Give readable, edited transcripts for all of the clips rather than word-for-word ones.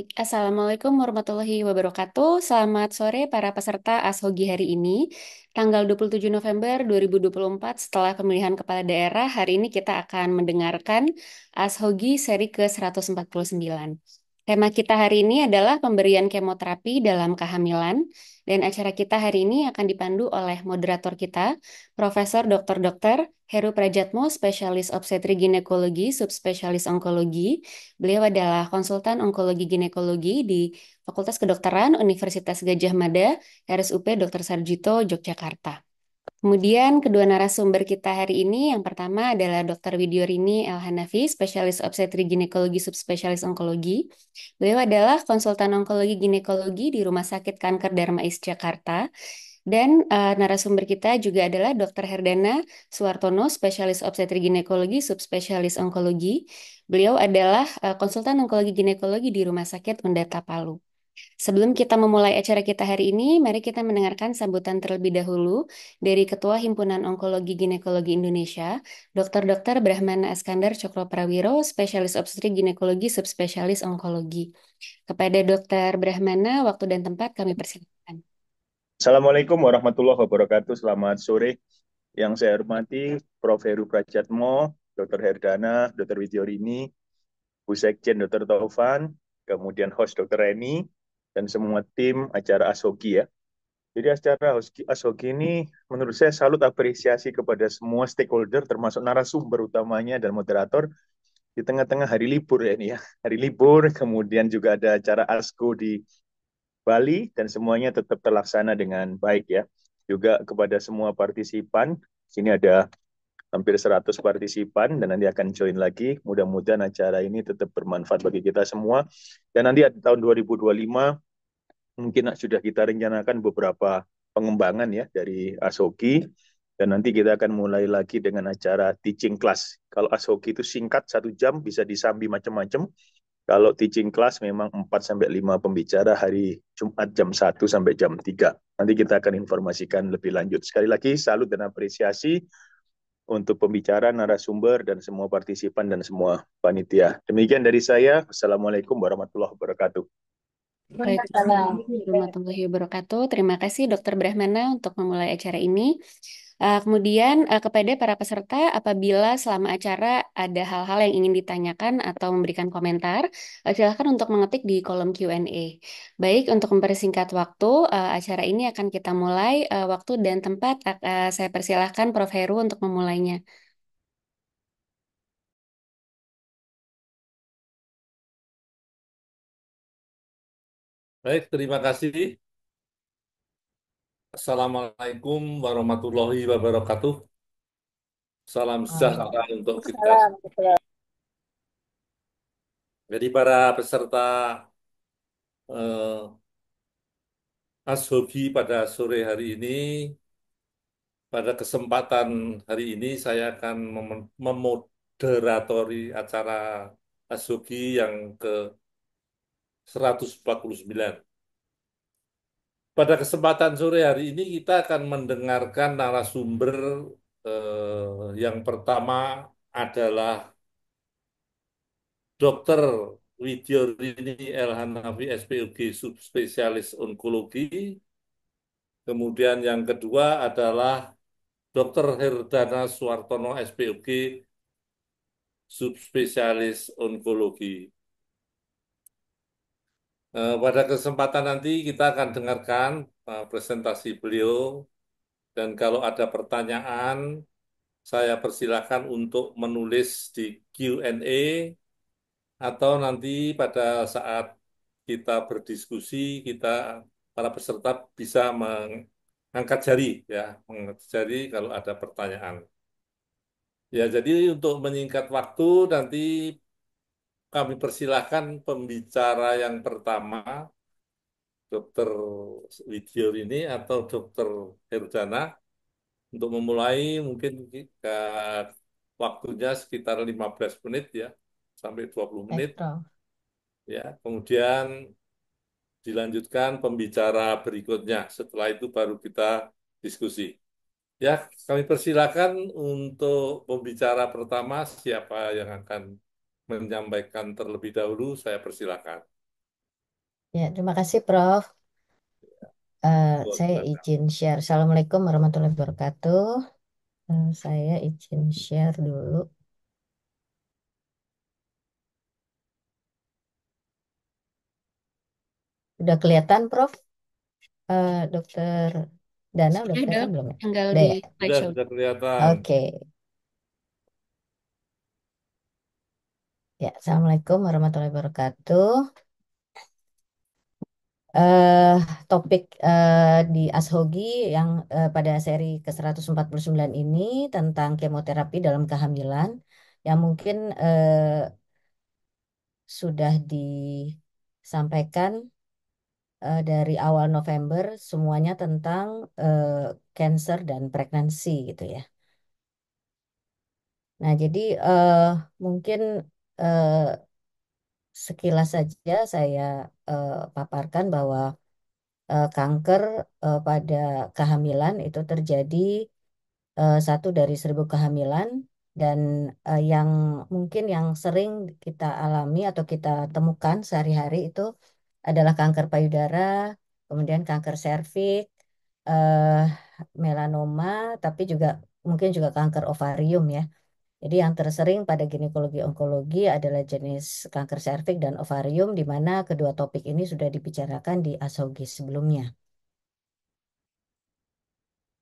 Baik, Assalamualaikum warahmatullahi wabarakatuh. Selamat sore para peserta ASHOGI hari ini, tanggal 27 November 2024 setelah pemilihan kepala daerah. Hari ini kita akan mendengarkan ASHOGI seri ke-149. Tema kita hari ini adalah pemberian kemoterapi dalam kehamilan, dan acara kita hari ini akan dipandu oleh moderator kita, Profesor Dr. Heru Prajatmo, spesialis obstetri ginekologi, subspesialis onkologi. Beliau adalah konsultan onkologi ginekologi di Fakultas Kedokteran Universitas Gadjah Mada, RSUP Dr. Sarjito, Yogyakarta. Kemudian kedua narasumber kita hari ini, yang pertama adalah Dr. Widyorini El Hanafi, spesialis obstetri ginekologi subspesialis onkologi. Beliau adalah konsultan onkologi ginekologi di Rumah Sakit Kanker Darmais Jakarta. Dan narasumber kita juga adalah Dr. Herdana Suwartono, spesialis obstetri ginekologi subspesialis onkologi. Beliau adalah konsultan onkologi ginekologi di Rumah Sakit Undata Palu. Sebelum kita memulai acara kita hari ini, mari kita mendengarkan sambutan terlebih dahulu dari Ketua Himpunan Onkologi Ginekologi Indonesia, Dr. Brahmana Askandar Cokroprawiro, spesialis obstetri ginekologi subspesialis onkologi. Kepada Dr. Brahmana, waktu dan tempat kami persilakan. Assalamualaikum warahmatullahi wabarakatuh. Selamat sore. Yang saya hormati Prof. Heru Prajatmo, Dr. Herdana, Dr. Widyorini, Bu Sekjen Dr. Taufan, kemudian host Dr. Reni, dan semua tim acara ASHOGI ya. Jadi acara ASHOGI ini menurut saya salut apresiasi kepada semua stakeholder termasuk narasumber utamanya dan moderator di tengah-tengah hari libur ya ini ya. Hari libur, kemudian juga ada acara ASKO di Bali dan semuanya tetap terlaksana dengan baik ya. Juga kepada semua partisipan, sini ada hampir 100 partisipan dan nanti akan join lagi. Mudah-mudahan acara ini tetap bermanfaat bagi kita semua. Dan nanti tahun 2025 mungkin sudah kita rencanakan beberapa pengembangan ya dari ASOGI dan nanti kita akan mulai lagi dengan acara teaching class. Kalau ASOGI itu singkat 1 jam bisa disambi macam-macam. Kalau teaching class memang 4 sampai 5 pembicara hari Jumat jam 1 sampai jam 3. Nanti kita akan informasikan lebih lanjut. Sekali lagi salut dan apresiasi untuk pembicara, narasumber, dan semua partisipan dan semua panitia. Demikian dari saya. Assalamualaikum warahmatullahi wabarakatuh. Waalaikumsalam warahmatullahi wabarakatuh. Terima kasih Dr. Brahmana untuk memulai acara ini. Kemudian kepada para peserta, apabila selama acara ada hal-hal yang ingin ditanyakan atau memberikan komentar, silakan untuk mengetik di kolom Q&A. Baik, untuk mempersingkat waktu, acara ini akan kita mulai. Waktu dan tempat saya persilahkan Prof. Heru untuk memulainya. Baik, terima kasih. Assalamualaikum warahmatullahi wabarakatuh. Salam sejahtera untuk kita. Jadi para peserta eh, ASHOGI pada sore hari ini, pada kesempatan hari ini saya akan memoderatori acara ASHOGI yang ke-149. Pada kesempatan sore hari ini kita akan mendengarkan narasumber yang pertama adalah Dr. Widyorini El Hanafi SPOG subspesialis onkologi. Kemudian yang kedua adalah Dr. Herdana Suwartono SPOG subspesialis onkologi. Pada kesempatan nanti kita akan dengarkan presentasi beliau dan kalau ada pertanyaan saya persilakan untuk menulis di Q&A atau nanti pada saat kita berdiskusi, kita para peserta bisa mengangkat jari ya, mengangkat jari kalau ada pertanyaan. Ya, jadi untuk menyingkat waktu nanti kami persilahkan pembicara yang pertama, Dr. Widyo ini atau Dr. Herdana untuk memulai mungkin waktunya sekitar 15 menit ya sampai 20 menit ya. Kemudian dilanjutkan pembicara berikutnya. Setelah itu baru kita diskusi. Ya, kami persilakan untuk pembicara pertama siapa yang akan menyampaikan terlebih dahulu, saya persilakan. Ya, terima kasih, Prof. Saya Silakan. izin share. Assalamualaikum warahmatullahi wabarakatuh. Saya izin share dulu. Udah kelihatan, Prof? Dokter Dana udah Sudah dok, kelihatan belum ya? tinggal Udah di ya? slideshow. Sudah kelihatan. Oke. Ya, Assalamualaikum warahmatullahi wabarakatuh. eh Topik di Ashogi yang pada seri ke-149 ini tentang kemoterapi dalam kehamilan yang mungkin sudah disampaikan dari awal November semuanya tentang eh, cancer dan pregnancy gitu ya. Nah, jadi mungkin eh, sekilas saja saya paparkan bahwa kanker pada kehamilan itu terjadi 1 dari 1.000 kehamilan dan yang mungkin yang sering kita alami atau kita temukan sehari-hari itu adalah kanker payudara, kemudian kanker serviks, eh, melanoma, tapi juga mungkin juga kanker ovarium ya. Jadi yang tersering pada ginekologi onkologi adalah jenis kanker serviks dan ovarium, di mana kedua topik ini sudah dibicarakan di ASOGI sebelumnya.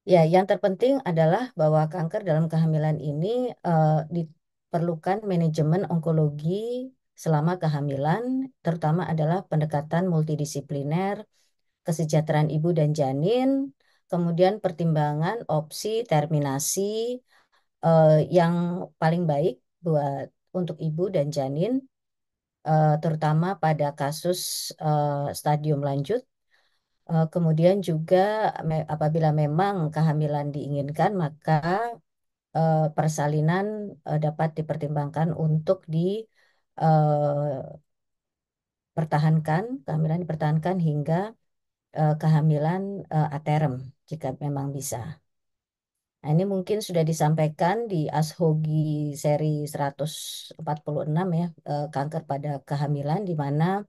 Ya, yang terpenting adalah bahwa kanker dalam kehamilan ini diperlukan manajemen onkologi selama kehamilan, terutama adalah pendekatan multidisipliner, kesejahteraan ibu dan janin, kemudian pertimbangan opsi terminasi yang paling baik buat untuk ibu dan janin, terutama pada kasus stadium lanjut. Kemudian juga apabila memang kehamilan diinginkan, maka persalinan dapat dipertimbangkan untuk dipertahankan, kehamilan dipertahankan hingga kehamilan aterem jika memang bisa. Nah, ini mungkin sudah disampaikan di ASHOGI seri 146 ya, kanker pada kehamilan di mana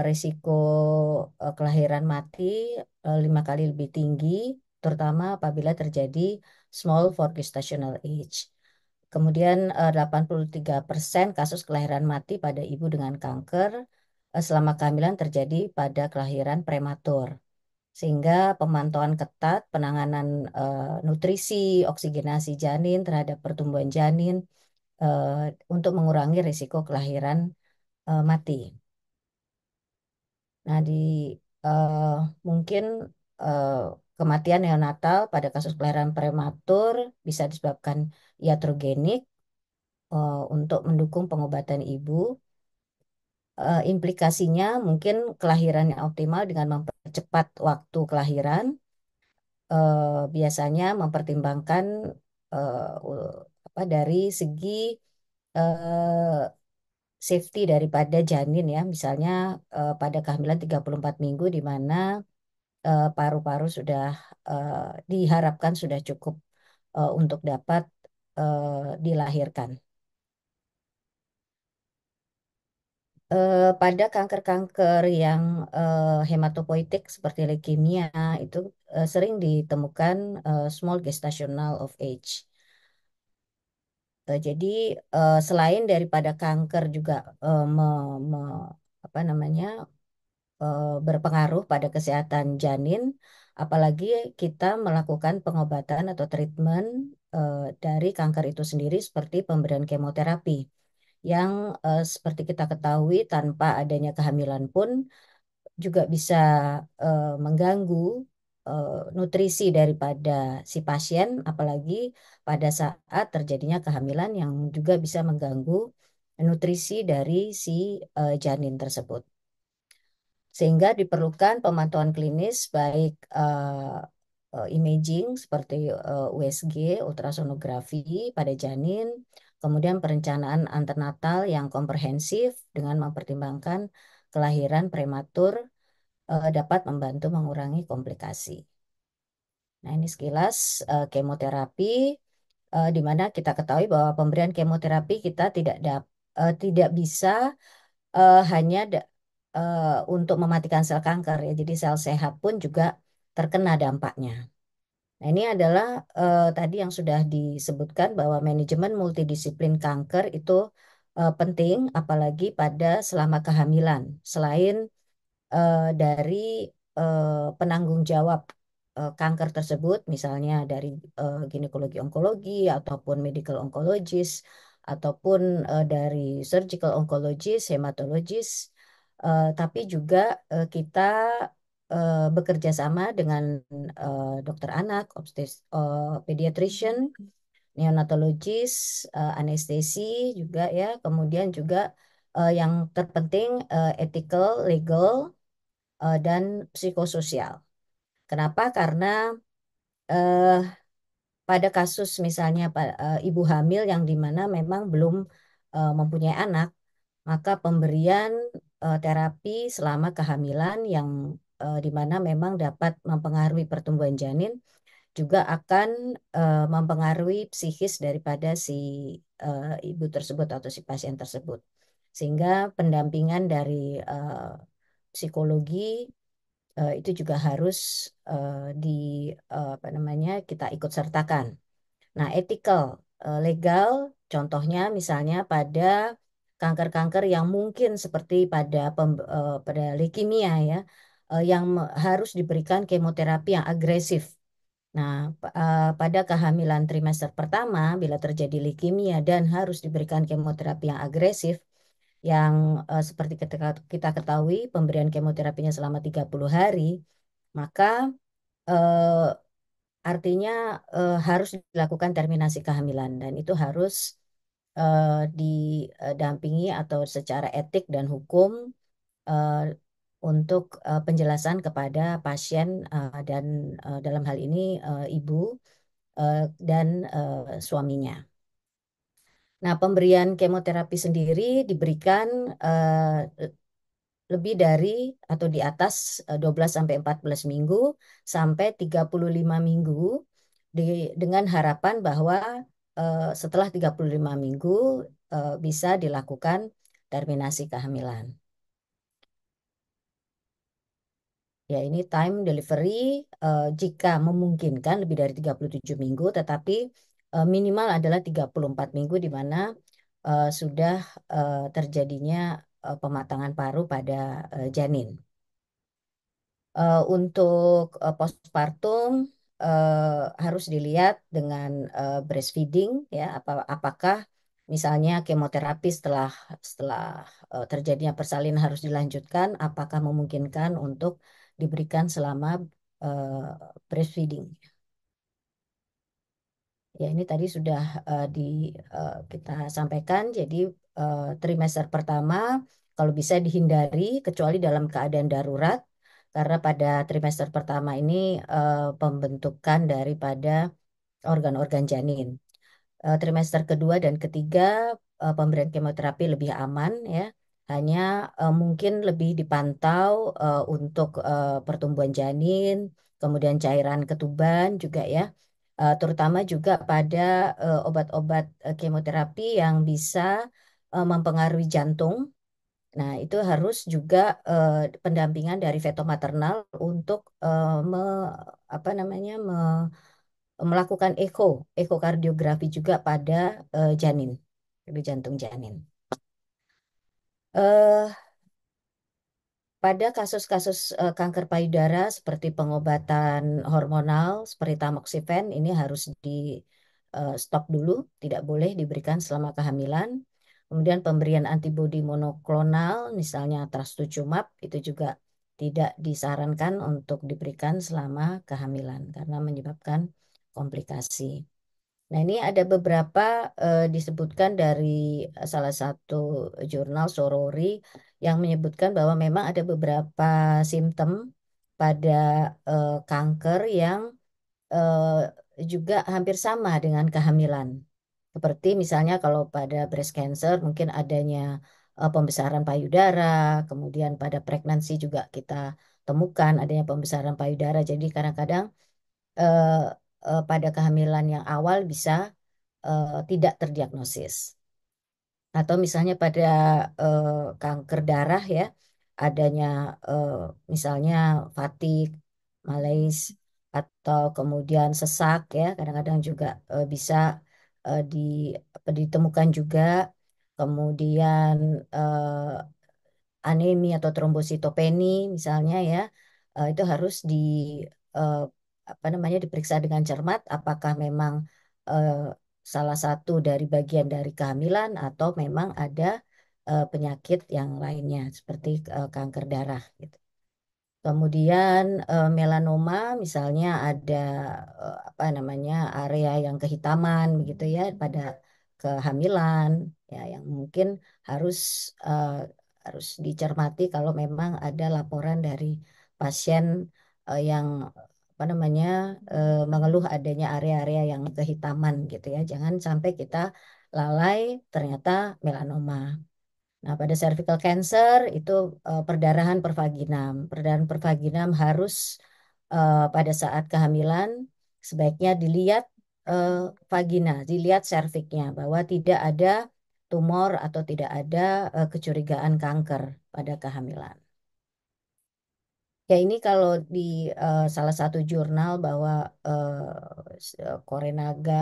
risiko kelahiran mati 5 kali lebih tinggi, terutama apabila terjadi small for gestational age. Kemudian 83% kasus kelahiran mati pada ibu dengan kanker selama kehamilan terjadi pada kelahiran prematur. Sehingga pemantauan ketat, penanganan nutrisi, oksigenasi janin terhadap pertumbuhan janin untuk mengurangi risiko kelahiran mati. Nah, eh, mungkin eh, kematian neonatal pada kasus kelahiran prematur bisa disebabkan iatrogenik untuk mendukung pengobatan ibu. Implikasinya mungkin kelahiran yang optimal dengan mempercepat waktu kelahiran, biasanya mempertimbangkan apa dari segi eh, safety daripada janin ya, misalnya pada kehamilan 34 minggu di mana paru-paru sudah eh, diharapkan sudah cukup untuk dapat dilahirkan. Pada kanker-kanker yang hematopoietik seperti leukemia itu sering ditemukan small gestational of age. Jadi selain daripada kanker juga apa namanya berpengaruh pada kesehatan janin, apalagi kita melakukan pengobatan atau treatment dari kanker itu sendiri seperti pemberian kemoterapi yang seperti kita ketahui tanpa adanya kehamilan pun juga bisa mengganggu nutrisi daripada si pasien, apalagi pada saat terjadinya kehamilan yang juga bisa mengganggu nutrisi dari si janin tersebut. Sehingga diperlukan pemantauan klinis baik imaging seperti USG, ultrasonografi pada janin, kemudian perencanaan antenatal yang komprehensif dengan mempertimbangkan kelahiran prematur dapat membantu mengurangi komplikasi. Nah, ini sekilas kemoterapi di mana kita ketahui bahwa pemberian kemoterapi kita tidak bisa hanya untuk mematikan sel kanker ya. Jadi sel sehat pun juga terkena dampaknya. Nah, ini adalah tadi yang sudah disebutkan bahwa manajemen multidisiplin kanker itu penting, apalagi pada selama kehamilan. Selain dari penanggung jawab kanker tersebut, misalnya dari ginekologi onkologi ataupun medical oncologist ataupun dari surgical oncologist, hematologist, tapi juga kita bekerja sama dengan dokter anak, pediatrician, neonatologis, anestesi juga ya, kemudian juga yang terpenting ethical, legal, dan psikososial. Kenapa? Karena eh, pada kasus misalnya ibu hamil yang dimana memang belum mempunyai anak, maka pemberian terapi selama kehamilan yang dimana memang dapat mempengaruhi pertumbuhan janin juga akan mempengaruhi psikis daripada si ibu tersebut atau si pasien tersebut. Sehingga pendampingan dari psikologi itu juga harus di apa namanya kita ikut sertakan. Nah, ethical, legal, contohnya misalnya pada kanker-kanker yang mungkin seperti pada leukemia ya, yang harus diberikan kemoterapi yang agresif. Nah, pada kehamilan trimester pertama, bila terjadi leukemia dan harus diberikan kemoterapi yang agresif, yang seperti kita ketahui pemberian kemoterapinya selama 30 hari, maka eh, artinya harus dilakukan terminasi kehamilan dan itu harus didampingi atau secara etik dan hukum eh, untuk penjelasan kepada pasien dan dalam hal ini ibu eh, dan suaminya. Nah, pemberian kemoterapi sendiri diberikan lebih dari atau di atas 12 sampai 14 minggu sampai 35 minggu dengan harapan bahwa setelah 35 minggu bisa dilakukan terminasi kehamilan. Ya, ini time delivery jika memungkinkan lebih dari 37 minggu, tetapi minimal adalah 34 minggu di mana sudah terjadinya pematangan paru pada janin. Untuk postpartum harus dilihat dengan breastfeeding ya apakah misalnya kemoterapi setelah setelah terjadinya persalinan harus dilanjutkan apakah memungkinkan untuk diberikan selama breastfeeding. Ya, ini tadi sudah kita sampaikan. Jadi trimester pertama kalau bisa dihindari kecuali dalam keadaan darurat, karena pada trimester pertama ini pembentukan daripada organ-organ janin. Trimester kedua dan ketiga pemberian kemoterapi lebih aman ya. Hanya mungkin lebih dipantau untuk pertumbuhan janin, kemudian cairan ketuban juga ya. Terutama juga pada obat-obat kemoterapi yang bisa mempengaruhi jantung. Nah, itu harus juga pendampingan dari feto maternal untuk apa namanya melakukan ekokardiografi juga pada janin, di jantung janin. Eh, Pada kasus-kasus kanker payudara seperti pengobatan hormonal seperti tamoxifen ini harus di stop dulu, tidak boleh diberikan selama kehamilan. Kemudian pemberian antibodi monoklonal misalnya trastuzumab itu juga tidak disarankan untuk diberikan selama kehamilan karena menyebabkan komplikasi. Nah, ini ada beberapa disebutkan dari salah satu jurnal Sorori yang menyebutkan bahwa memang ada beberapa simptom pada kanker yang juga hampir sama dengan kehamilan. Seperti misalnya kalau pada breast cancer mungkin adanya pembesaran payudara, kemudian pada pregnancy juga kita temukan adanya pembesaran payudara. Jadi kadang-kadang eh, pada kehamilan yang awal bisa tidak terdiagnosis. Atau misalnya pada kanker darah ya, adanya misalnya fatigue, malaise, atau kemudian sesak ya, kadang-kadang juga bisa eh, di, ditemukan juga. Kemudian anemi atau trombositopeni misalnya ya, itu harus eh, apa namanya diperiksa dengan cermat apakah memang eh, salah satu dari bagian dari kehamilan atau memang ada penyakit yang lainnya seperti kanker darah gitu. Kemudian melanoma misalnya ada apa namanya area yang kehitaman begitu ya pada kehamilan ya yang mungkin harus eh, harus dicermati kalau memang ada laporan dari pasien yang apa namanya mengeluh adanya area-area yang kehitaman gitu ya. Jangan sampai kita lalai ternyata melanoma. Nah, pada cervical cancer itu perdarahan pervaginam. Perdarahan pervaginam harus pada saat kehamilan sebaiknya dilihat eh, vagina, dilihat serviknya bahwa tidak ada tumor atau tidak ada kecurigaan kanker pada kehamilan. Ya ini kalau di salah satu jurnal bahwa Korenaga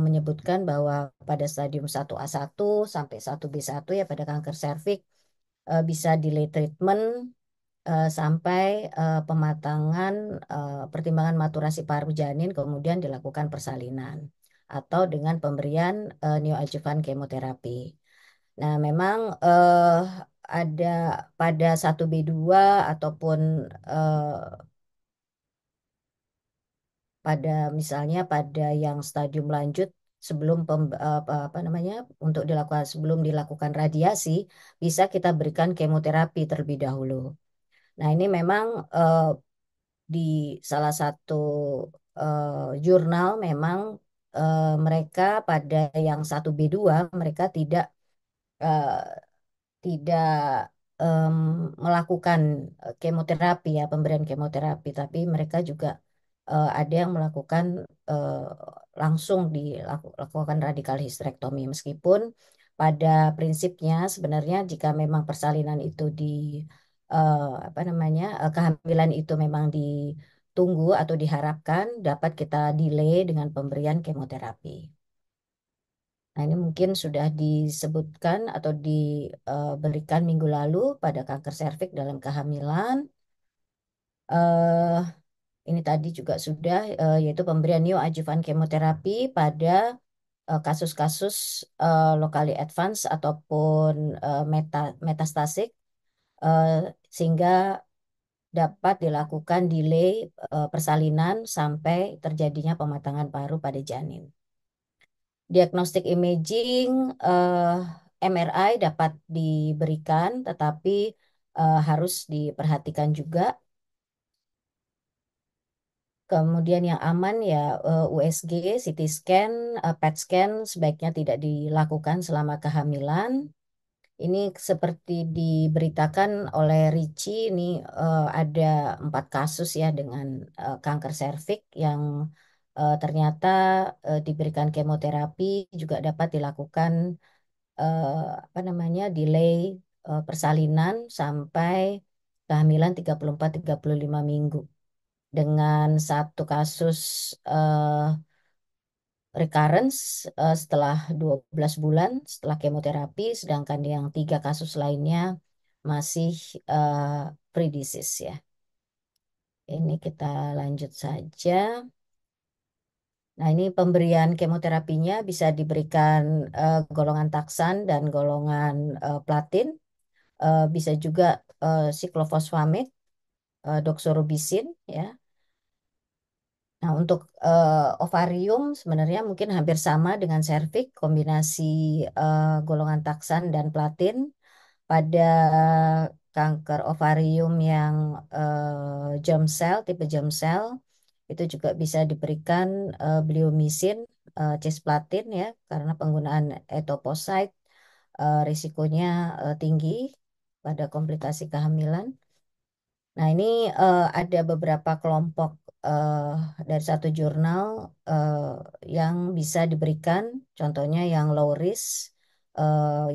menyebutkan bahwa pada stadium 1A1 sampai 1B1 ya pada kanker serviks bisa delay treatment sampai pematangan pertimbangan maturasi paru janin kemudian dilakukan persalinan atau dengan pemberian neoadjuvan kemoterapi. Nah, memang ada pada 1B2 ataupun pada misalnya pada yang stadium lanjut sebelum apa namanya untuk dilakukan sebelum dilakukan radiasi bisa kita berikan kemoterapi terlebih dahulu. Nah, ini memang di salah satu jurnal memang mereka pada yang 1B2 mereka eh, tidak em, melakukan kemoterapi ya pemberian kemoterapi tapi mereka juga ada yang melakukan eh, langsung dilakukan radikal histerektomi meskipun pada prinsipnya sebenarnya jika memang persalinan itu apa namanya kehamilan itu memang ditunggu atau diharapkan dapat kita delay dengan pemberian kemoterapi. Nah, ini mungkin sudah disebutkan atau diberikan minggu lalu pada kanker serviks dalam kehamilan. eh ini tadi juga sudah, yaitu pemberian neoadjuvan kemoterapi pada kasus-kasus locally advanced ataupun metastasik, eh, sehingga dapat dilakukan delay persalinan sampai terjadinya pematangan paru pada janin. Diagnostik imaging MRI dapat diberikan, tetapi harus diperhatikan juga. Kemudian yang aman ya USG, CT scan, PET scan sebaiknya tidak dilakukan selama kehamilan. Ini seperti diberitakan oleh Ricci, ini ada 4 kasus ya dengan kanker serviks yang ternyata diberikan kemoterapi juga dapat dilakukan eh, apa namanya delay persalinan sampai kehamilan 34-35 minggu dengan satu kasus eh, recurrence setelah 12 bulan setelah kemoterapi sedangkan yang 3 kasus lainnya masih pre-disease ya. Ini kita lanjut saja. Nah, ini pemberian kemoterapinya bisa diberikan golongan taksan dan golongan platin. Bisa juga siklofosfamid, doxorubicin ya. Nah, untuk ovarium sebenarnya mungkin hampir sama dengan serviks, kombinasi golongan taksan dan platin. Pada kanker ovarium yang germ cell, tipe germ cell, itu juga bisa diberikan bleomycin, cisplatin ya, karena penggunaan etoposide risikonya tinggi pada komplikasi kehamilan. Nah, ini ada beberapa kelompok eh, dari satu jurnal eh, yang bisa diberikan, contohnya yang low risk,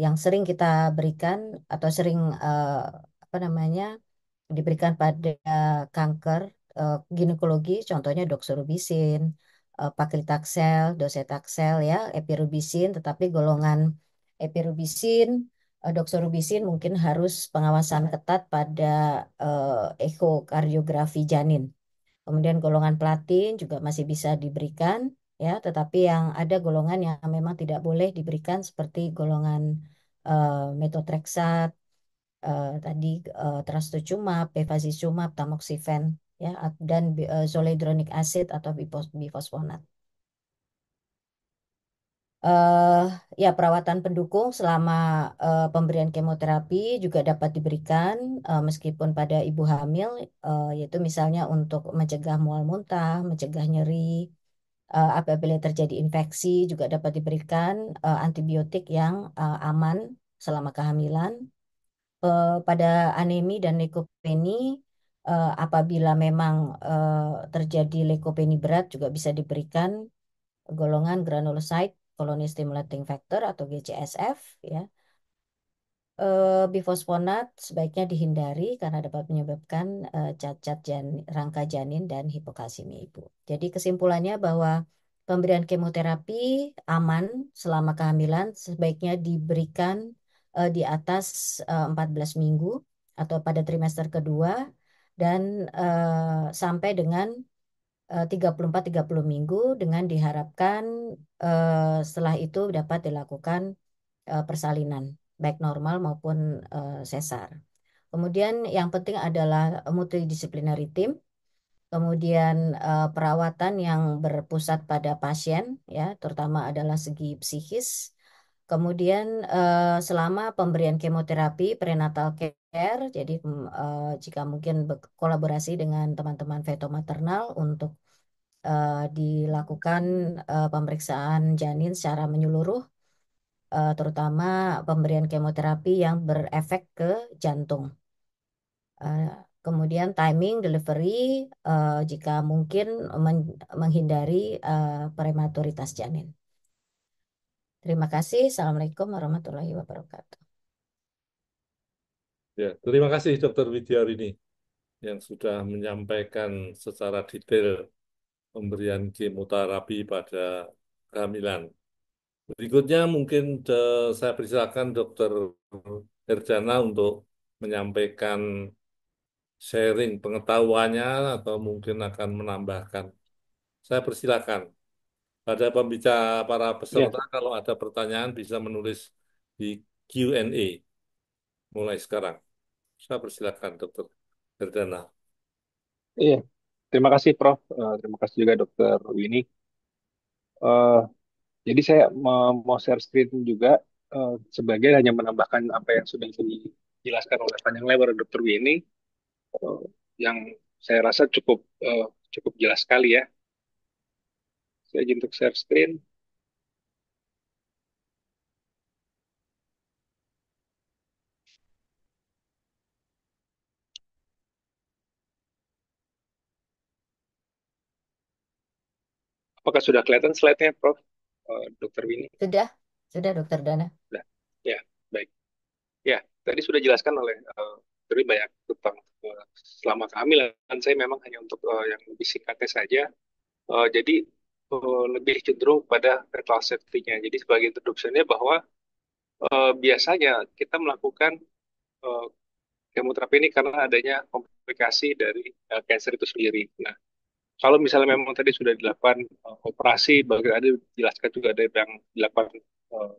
yang sering kita berikan atau sering apa apa namanya diberikan pada kanker ginekologi, contohnya doxorubicin, paclitaxel, docetaxel ya, epirubicin, tetapi golongan epirubicin, doxorubicin mungkin harus pengawasan ketat pada ekokardiografi janin. Kemudian golongan platin juga masih bisa diberikan ya, tetapi yang ada golongan yang memang tidak boleh diberikan seperti golongan methotrexate, tadi trastuzumab, bevacizumab, tamoxifen ya, dan zoledronic acid atau bifosfonat. eh Ya, perawatan pendukung selama pemberian kemoterapi juga dapat diberikan meskipun pada ibu hamil, yaitu misalnya untuk mencegah mual muntah, mencegah nyeri, apabila terjadi infeksi juga dapat diberikan antibiotik yang aman selama kehamilan. Pada anemi dan leukopeni, apabila memang terjadi leukopeni berat juga bisa diberikan golongan granulocyte colony stimulating factor atau GCSF ya. Bifosfonat sebaiknya dihindari karena dapat menyebabkan cacat rangka janin dan hipokalsemia ibu. Jadi kesimpulannya bahwa pemberian kemoterapi aman selama kehamilan sebaiknya diberikan di atas 14 minggu atau pada trimester kedua, dan sampai dengan 34-30 minggu, dengan diharapkan setelah itu dapat dilakukan persalinan baik normal maupun sesar. Kemudian yang penting adalah multidisciplinary team, kemudian perawatan yang berpusat pada pasien ya, terutama adalah segi psikis. Kemudian selama pemberian kemoterapi prenatal care, jadi jika mungkin kolaborasi dengan teman-teman veto maternal untuk dilakukan pemeriksaan janin secara menyeluruh, terutama pemberian kemoterapi yang berefek ke jantung. Kemudian timing delivery, jika mungkin menghindari prematuritas janin. Terima kasih. Assalamualaikum warahmatullahi wabarakatuh. Ya, terima kasih Dokter Widyarini yang sudah menyampaikan secara detail pemberian kemoterapi pada kehamilan. Berikutnya mungkin saya persilakan Dokter Herdana untuk menyampaikan sharing pengetahuannya atau mungkin akan menambahkan. Saya persilakan. Pada pembicara para Ya, peserta kalau ada pertanyaan bisa menulis di Q&A mulai sekarang. Saya persilakan Dokter Herdana. iya. Terima kasih Prof. Terima kasih juga Dokter Winnie. Eh, jadi saya mau share screen juga, sebagai hanya menambahkan apa yang sudah dijelaskan oleh panjang lebar Dokter Winnie, eh, yang saya rasa cukup jelas sekali ya. Saya izin untuk share screen. Apakah sudah kelihatan slide-nya, Prof. Dokter Winnie? Sudah Dokter Dana. Sudah. Ya, baik. Ya, tadi sudah dijelaskan oleh Dr. banyak tentang selama kehamilan. Saya memang hanya untuk yang lebih singkatnya saja. Jadi lebih cenderung pada fetal safety-nya. Jadi sebagai introduction-nya bahwa biasanya kita melakukan uh, kemoterapi ini karena adanya komplikasi dari cancer itu sendiri. Nah, kalau misalnya memang tadi sudah dilakukan operasi, bahkan ada dijelaskan juga ada yang dilakukan uh,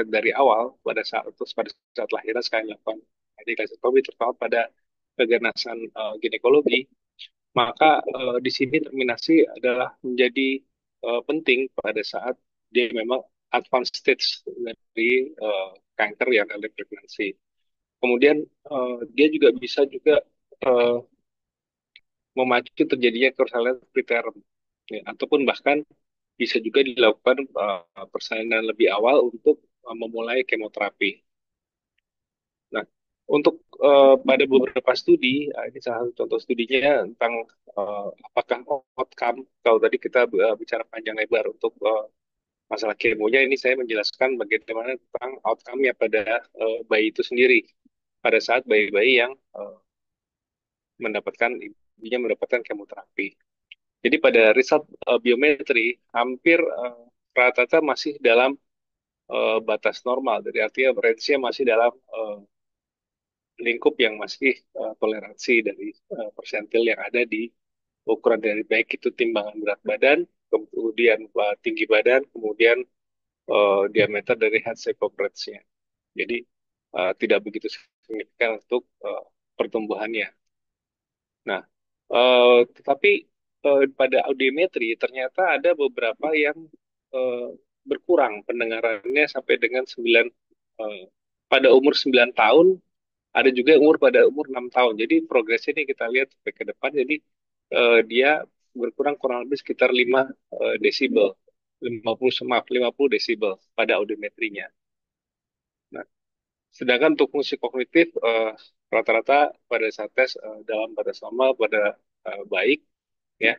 dari awal pada saat lahiran sekali dilakukan adenocarcinoma, terutama pada keganasan ginekologi, maka di sini terminasi adalah menjadi penting pada saat dia memang advanced stage dari kanker yang ada pregnancy. Kemudian dia juga bisa juga uh, memacu terjadinya korsalean preterm, ya, ataupun bahkan bisa juga dilakukan persalinan lebih awal untuk memulai kemoterapi. Nah, untuk pada beberapa studi, ini salah satu contoh studinya tentang apakah outcome, kalau tadi kita bicara panjang lebar untuk masalah kemonya, ini saya menjelaskan bagaimana tentang outcome-nya pada bayi itu sendiri. pada saat bayi-bayi yang ibunya mendapatkan kemoterapi. Jadi pada result biometri hampir rata-rata masih dalam batas normal. Jadi artinya range-nya masih dalam lingkup yang masih toleransi dari persentil yang ada di ukuran dari baik itu timbangan berat badan, kemudian tinggi badan, kemudian diameter dari head circumference-nya. Jadi tidak begitu signifikan untuk pertumbuhannya. Nah, tetapi pada audiometri ternyata ada beberapa yang berkurang pendengarannya sampai dengan 9 pada umur 9 tahun, ada juga yang pada umur 6 tahun. Jadi progresnya ini kita lihat sampai ke depan, jadi dia berkurang kurang lebih sekitar 5 desibel, 50 desibel pada audiometrinya. Nah, sedangkan untuk fungsi kognitif rata-rata pada saat tes dalam batas normal pada baik, ya.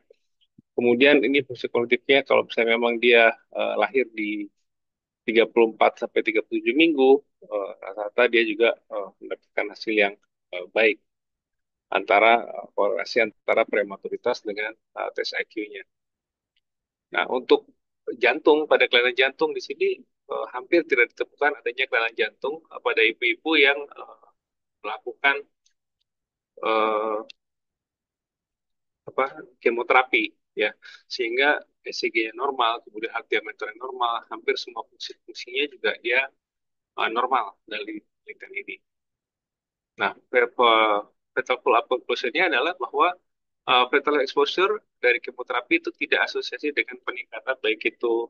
Kemudian ini fungsi kognitifnya kalau misalnya memang dia lahir di 34 sampai 37 minggu, rata-rata dia juga mendapatkan hasil yang baik antara korelasi antara prematuritas dengan tes IQ-nya. Nah, untuk jantung, pada kelainan jantung di sini hampir tidak ditemukan adanya kelainan jantung pada ibu-ibu yang melakukan kemoterapi, ya, sehingga ECG-nya normal, kemudian heart diameternya normal, hampir semua fungsi-fungsinya juga dia normal dari penelitian ini. Nah, fatal follow-up conclusion-nya adalah bahwa fatal exposure dari kemoterapi itu tidak asosiasi dengan peningkatan baik itu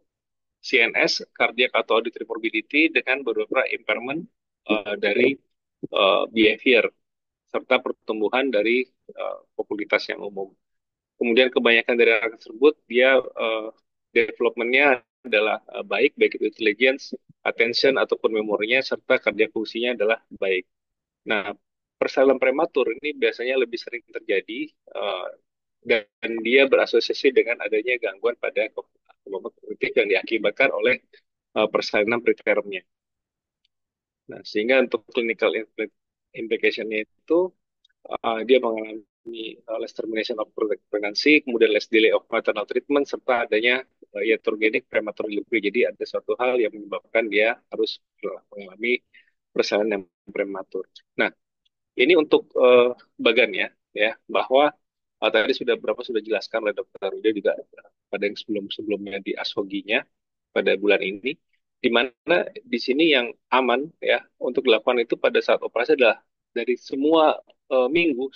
CNS, cardiac atau auditory morbidity, dengan beberapa impairment dari behavior serta pertumbuhan dari populitas yang umum. Kemudian kebanyakan dari anak tersebut dia development-nya adalah baik itu intelligence, attention ataupun memorinya, serta kardiak fungsinya adalah baik. Nah, persalinan prematur ini biasanya lebih sering terjadi dan dia berasosiasi dengan adanya gangguan pada kemampuan kognitif yang diakibatkan oleh persalinan pretermnya. Nah, sehingga untuk clinical implication-nya itu dia mengalami less termination of pregnancy, kemudian less delay of maternal treatment, serta adanya iatrogenic premature delivery. Jadi ada suatu hal yang menyebabkan dia harus mengalami persalinan yang prematur. Nah, ini untuk bagannya, ya, bahwa tadi sudah jelaskan oleh Dr. Ruda juga pada yang sebelumnya di ASHOGI-nya pada bulan ini, di mana di sini yang aman, ya, untuk dilakukan itu pada saat operasi adalah dari semua minggu,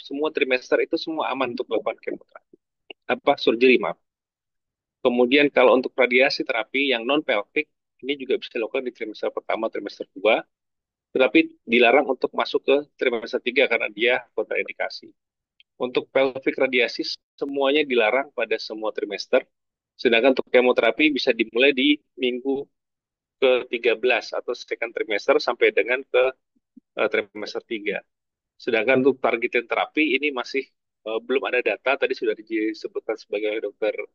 semua trimester itu semua aman untuk melakukan kemoterapi, surgery, maaf. Kemudian kalau untuk radiasi terapi yang non pelvic ini juga bisa dilakukan di trimester pertama, trimester 2, tetapi dilarang untuk masuk ke trimester 3 karena dia kontraindikasi. Untuk pelvic radiasi semuanya dilarang pada semua trimester, sedangkan untuk kemoterapi bisa dimulai di minggu ke-13 atau second trimester sampai dengan ke trimester 3. Sedangkan untuk targeted terapi ini masih belum ada data, tadi sudah disebutkan sebagai Dr.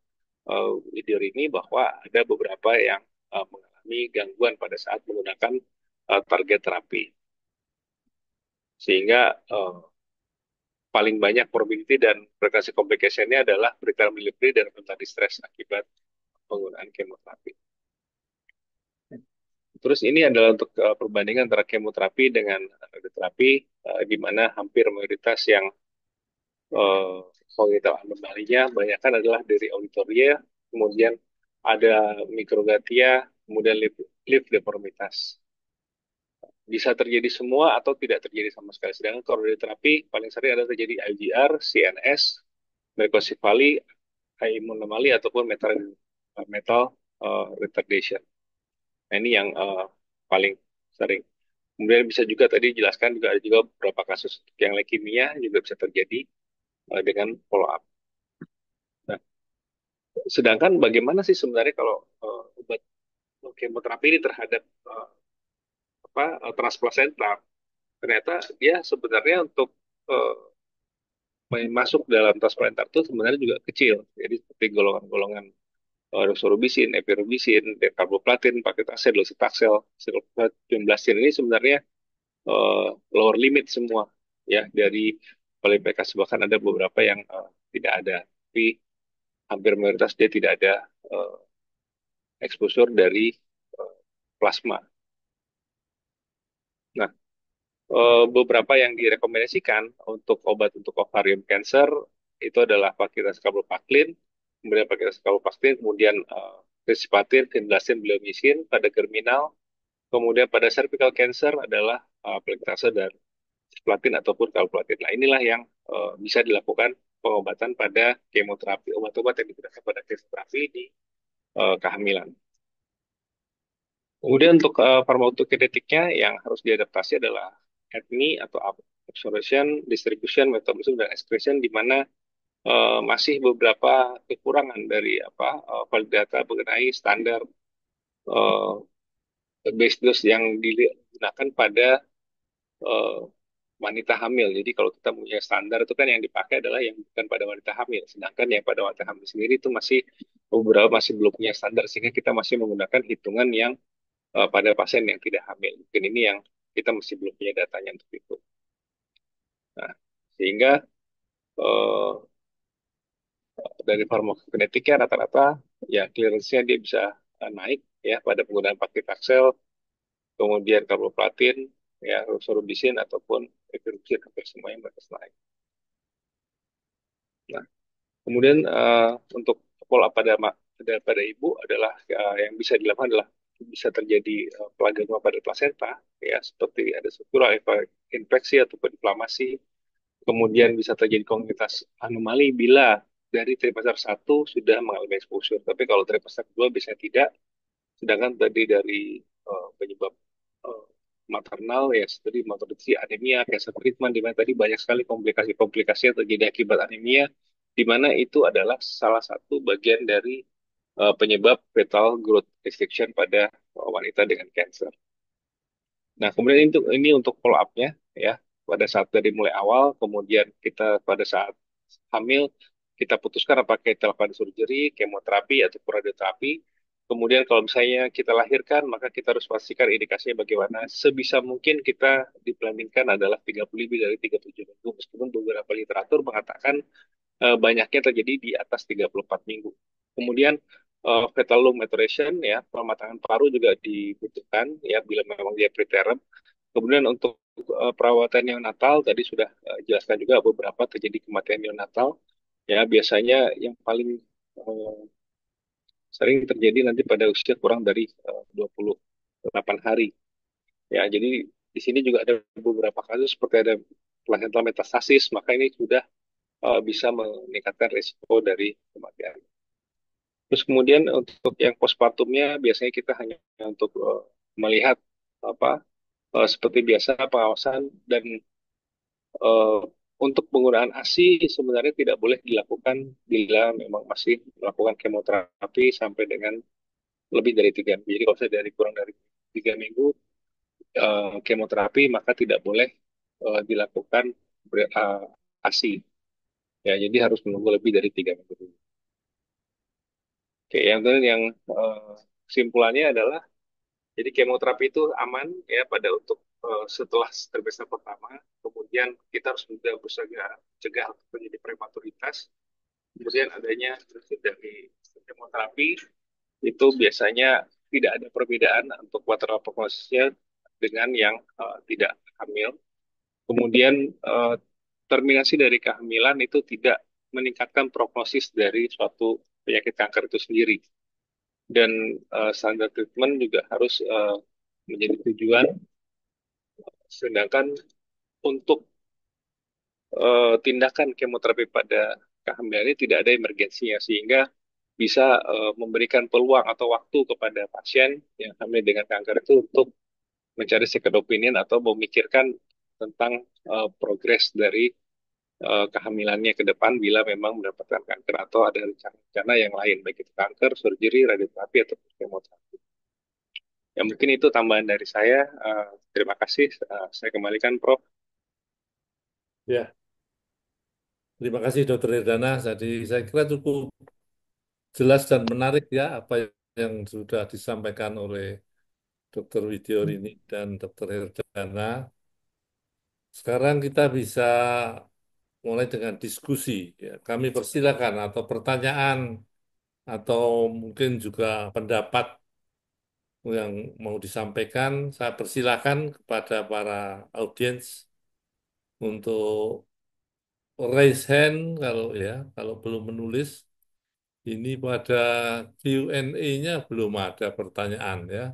Widior ini bahwa ada beberapa yang mengalami gangguan pada saat menggunakan target terapi. Sehingga paling banyak morbidity dan frekuensi complication-nya adalah preterm delivery dan mental distress akibat penggunaan kemoterapi. Terus ini adalah untuk perbandingan antara kemoterapi dengan radioterapi, di mana hampir mayoritas yang kognitif anomalinya banyakkan adalah dari auditoria, kemudian ada mikrogatia, kemudian lip deformitas. Bisa terjadi semua atau tidak terjadi sama sekali. Sedangkan kalau radioterapi paling sering ada terjadi IGR, CNS, microcephaly, immune anomaly ataupun metal retardation. Nah, ini yang paling sering. Kemudian bisa juga tadi jelaskan juga ada juga beberapa kasus yang leukemia juga bisa terjadi dengan follow up. Nah, sedangkan bagaimana sih sebenarnya kalau obat kemoterapi ini terhadap transplasenta? Ternyata dia sebenarnya untuk masuk dalam transplantar itu sebenarnya juga kecil. Jadi seperti golongan-golongan doxorubicin, epirobisin, dekarboplatin, paketasen, docetaxel, silofenblasin ini sebenarnya lower limit semua ya dari kualifikasi, bahkan ada beberapa yang tidak ada, tapi hampir mayoritas dia tidak ada eh, exposure dari eh, plasma. Nah, beberapa yang direkomendasikan untuk obat untuk ovarium cancer itu adalah Pakirus carboplatin, kemudian Pakirus carboplatin, kemudian rispatin, finlasin, bleomycin pada germinal, kemudian pada cervical cancer adalah pliclazide dan cisplatin ataupun carboplatin. Nah, inilah yang bisa dilakukan pengobatan pada kemoterapi, obat-obat yang digunakan pada kemoterapi di kehamilan. Kemudian untuk farmakokinetiknya yang harus diadaptasi adalah ADME atau absorption, distribution, metabolism, dan excretion, di mana masih beberapa kekurangan dari valid data mengenai standar uh, base dose yang digunakan pada uh, wanita hamil. Jadi kalau kita punya standar itu kan yang dipakai adalah yang bukan pada wanita hamil, sedangkan yang pada wanita hamil sendiri itu masih beberapa masih belum punya standar, sehingga kita masih menggunakan hitungan yang pada pasien yang tidak hamil. Mungkin ini yang kita masih belum punya datanya untuk itu. Nah, sehingga eh, dari farmakokinetiknya rata-rata ya clearance-nya dia bisa naik ya pada penggunaan paclitaxel, kemudian carboplatin, ya roxorubicin ataupun epirubicin, hampir semuanya batas naik. Nah, kemudian untuk follow up pada ibu adalah yang bisa dilakukan adalah bisa terjadi pelagama pada plasenta ya, seperti ada struktural infeksi ataupun inflamasi. Kemudian bisa terjadi komunitas anomali bila dari trimester 1 sudah mengalami exposure. Tapi kalau trimester 2 bisa tidak. Sedangkan tadi dari penyebab eh, maternal ya seperti malnutrisi, anemia, cancer treatment, di mana tadi banyak sekali komplikasi-komplikasi yang terjadi akibat anemia, di mana itu adalah salah satu bagian dari penyebab fetal growth restriction pada wanita dengan cancer. Nah, kemudian ini untuk follow up-nya ya. Pada saat dari mulai awal, kemudian kita pada saat hamil, kita putuskan apakah kita lakukan surgery, kemoterapi, atau radioterapi. Kemudian kalau misalnya kita lahirkan, maka kita harus pastikan indikasinya bagaimana. Sebisa mungkin kita diplaningkan adalah 30 lebih dari 37 minggu, meskipun beberapa literatur mengatakan banyaknya terjadi di atas 34 minggu. Kemudian fetal lung maturation ya, pematangan paru juga dibutuhkan ya bila memang dia preterm. Kemudian untuk perawatan neonatal tadi sudah jelaskan juga beberapa terjadi kematian neonatal ya, biasanya yang paling sering terjadi nanti pada usia kurang dari 28 hari. Ya, jadi di sini juga ada beberapa kasus seperti ada placental metastasis, maka ini sudah bisa meningkatkan risiko dari kematian. Terus kemudian untuk yang postpartumnya biasanya kita hanya untuk melihat apa seperti biasa pengawasan, dan uh, untuk penggunaan ASI sebenarnya tidak boleh dilakukan bila memang masih melakukan kemoterapi sampai dengan lebih dari 3 minggu. Jadi kalau saya dari kurang dari 3 minggu kemoterapi, maka tidak boleh dilakukan ASI. Ya, jadi harus menunggu lebih dari 3 minggu dulu. Oke, yang kemudian yang kesimpulannya adalah jadi kemoterapi itu aman ya pada untuk setelah trimester pertama. Kemudian kita harus juga berusaha cegah untuk terjadi prematuritas. Kemudian adanya dari kemoterapi itu biasanya tidak ada perbedaan untuk lateral prognosisnya dengan yang tidak hamil. Kemudian terminasi dari kehamilan itu tidak meningkatkan prognosis dari suatu penyakit kanker itu sendiri. Dan standar treatment juga harus menjadi tujuan. Sedangkan untuk tindakan kemoterapi pada kehamilan ini tidak ada emergensinya, sehingga bisa memberikan peluang atau waktu kepada pasien yang hamil dengan kanker itu untuk mencari second opinion atau memikirkan tentang progres dari kehamilannya ke depan bila memang mendapatkan kanker atau ada rencana yang lain, baik itu kanker, surgery, radioterapi, atau kemoterapi. Ya, mungkin itu tambahan dari saya. Terima kasih. Saya kembalikan, Prof. Ya, terima kasih Dokter Irdana. Jadi saya kira cukup jelas dan menarik ya apa yang sudah disampaikan oleh Dokter Widyorini dan Dokter Irdana. Sekarang kita bisa mulai dengan diskusi. Ya. Kami persilakan atau pertanyaan atau mungkin juga pendapat yang mau disampaikan. Saya persilakan kepada para audiens untuk raise hand kalau belum menulis. Ini pada Q&A-nya belum ada pertanyaan ya.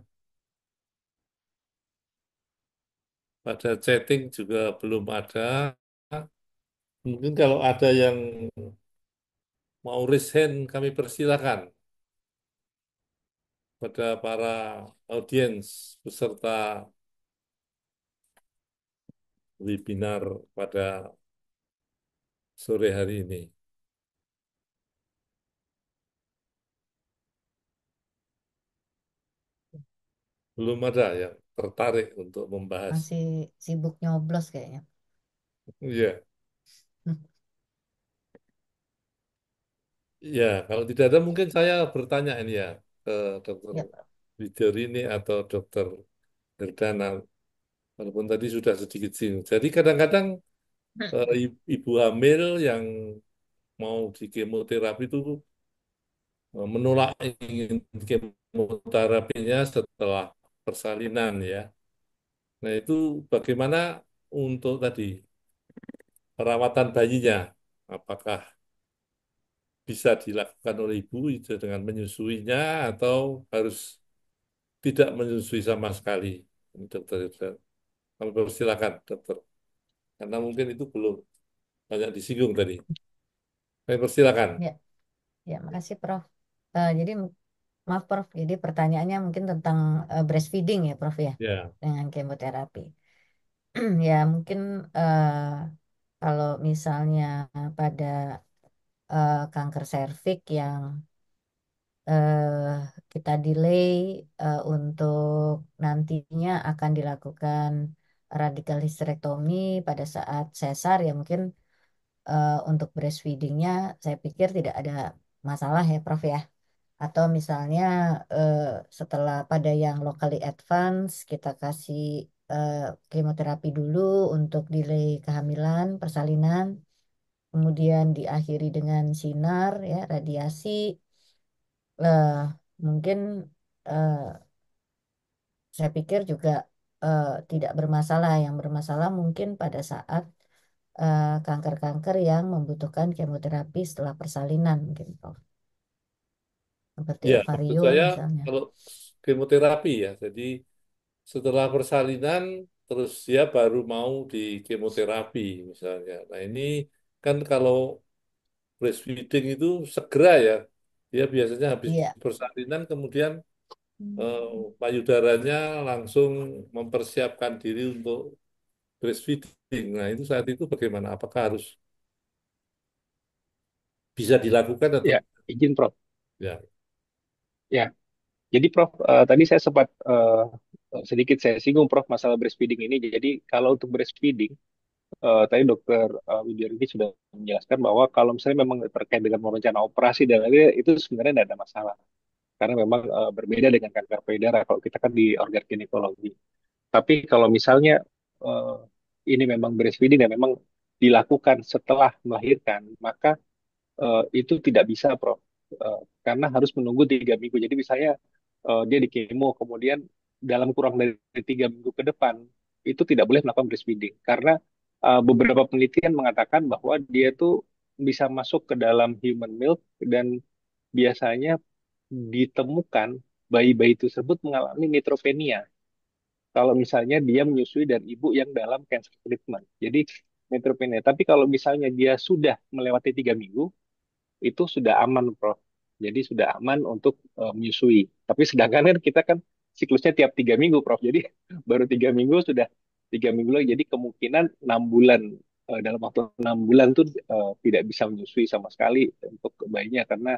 Pada chatting juga belum ada. Mungkin kalau ada yang mau raise hand, kami persilakan pada para audiens peserta webinar pada sore hari ini. Belum ada yang tertarik untuk membahas. Masih sibuk nyoblos kayaknya. Iya, ya. Kalau tidak ada, mungkin saya bertanya ini ya ke Dokter Ya, Prof. Widorini atau Dokter Herdana, walaupun tadi sudah sedikit singgung. Jadi kadang-kadang ibu hamil yang mau di kemoterapi itu menolak ingin kemoterapinya setelah persalinan ya. Nah itu bagaimana untuk tadi perawatan bayinya? Apakah bisa dilakukan oleh ibu itu dengan menyusuinya atau harus tidak menyusui sama sekali? Ini dokter, dokter. Kami persilakan dokter. Karena mungkin itu belum banyak disinggung tadi. Kami persilakan. Ya, ya, makasih Prof. Jadi maaf Prof, jadi pertanyaannya mungkin tentang breastfeeding ya Prof ya, Ya, dengan kemoterapi. Ya mungkin kalau misalnya pada kanker serviks yang eh, kita delay untuk nantinya akan dilakukan radikal histerektomi pada saat sesar ya mungkin untuk breastfeedingnya saya pikir tidak ada masalah ya Prof ya. Atau misalnya eh, setelah pada yang locally advance kita kasih eh, kemoterapi dulu untuk delay kehamilan, persalinan, kemudian diakhiri dengan sinar ya radiasi. eh, Mungkin eh, saya pikir juga tidak bermasalah. Yang bermasalah mungkin pada saat kanker-kanker yang membutuhkan kemoterapi setelah persalinan mungkin Prof. Seperti ya, maksud ovarium saya misalnya. kalau kemoterapi ya, jadi setelah persalinan terus dia baru mau di kemoterapi misalnya. Nah ini kan kalau breastfeeding itu segera ya, dia biasanya habis Iya, persalinan kemudian eh, payudaranya langsung mempersiapkan diri untuk breastfeeding. Nah itu saat itu bagaimana? Apakah harus bisa dilakukan atau Ya, izin Prof. ya? Ya, jadi Prof, tadi saya sempat sedikit saya singgung Prof masalah breastfeeding ini. Jadi kalau untuk breastfeeding, tadi Dokter Widya Rugi sudah menjelaskan bahwa kalau misalnya memang terkait dengan rencana operasi dan lain-lain itu sebenarnya tidak ada masalah karena memang berbeda dengan kanker payudara kalau kita kan di organ ginekologi. Tapi kalau misalnya eh, ini memang breastfeeding dan memang dilakukan setelah melahirkan, maka itu tidak bisa, Prof. Karena harus menunggu 3 minggu. Jadi misalnya dia di kemo, kemudian dalam kurang dari 3 minggu ke depan itu tidak boleh melakukan breastfeeding karena beberapa penelitian mengatakan bahwa dia tuh bisa masuk ke dalam human milk dan biasanya ditemukan bayi-bayi tersebut mengalami neutropenia kalau misalnya dia menyusui dari ibu yang dalam cancer treatment. Jadi neutropenia. Tapi kalau misalnya dia sudah melewati 3 minggu, itu sudah aman, Prof. Jadi sudah aman untuk menyusui. Tapi sedangkan kan kita kan siklusnya tiap 3 minggu, Prof. Jadi baru 3 minggu sudah 3 minggu lagi. Jadi kemungkinan 6 bulan dalam waktu 6 bulan tuh tidak bisa menyusui sama sekali untuk bayinya karena